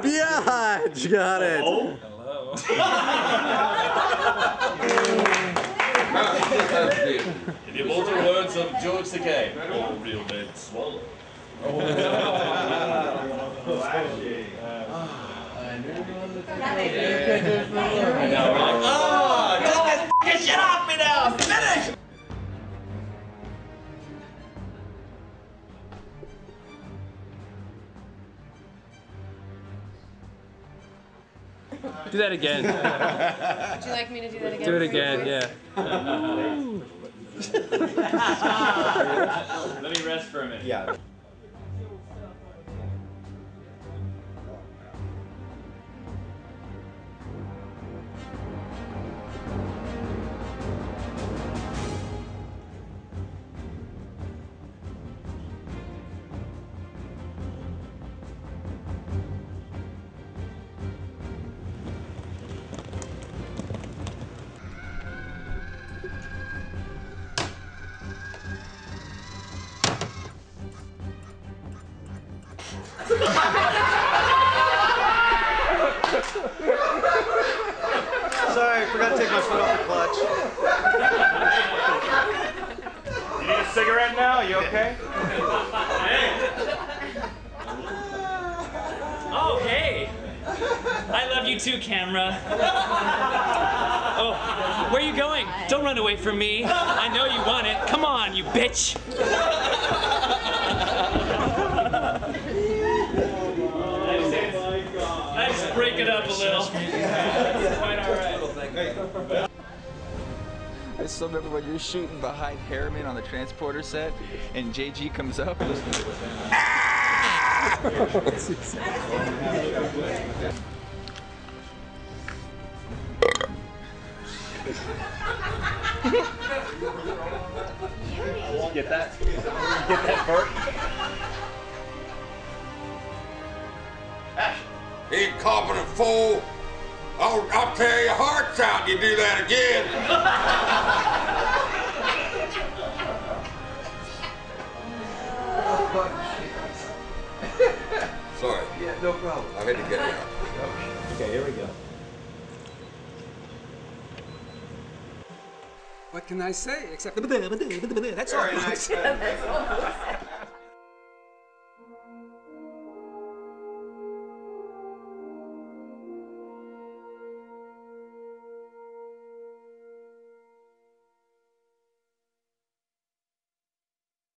Biatch! Got it! Hello. In the immortal words of George Takei, all real men swallow. Get shit off me now! Finish! Do that again. Would you like me to do that again? Do it again, yeah. Let me rest for a minute. Yeah. forgot to take my foot off the clutch. You need a cigarette now? You okay? Oh, hey! I love you too, camera. Oh, where are you going? Don't run away from me. I know you want it. Come on, you bitch! Let's break it up a little. Quite all right. I still remember when you're shooting behind Harriman on the transporter set, and JG comes up and Get that? Get that, Bert? Incompetent fool! I'll tear your hearts out you do that again! Sorry. Yeah, no problem. I had to get it out. Okay, here we go. What can I say except that's all. Very nice.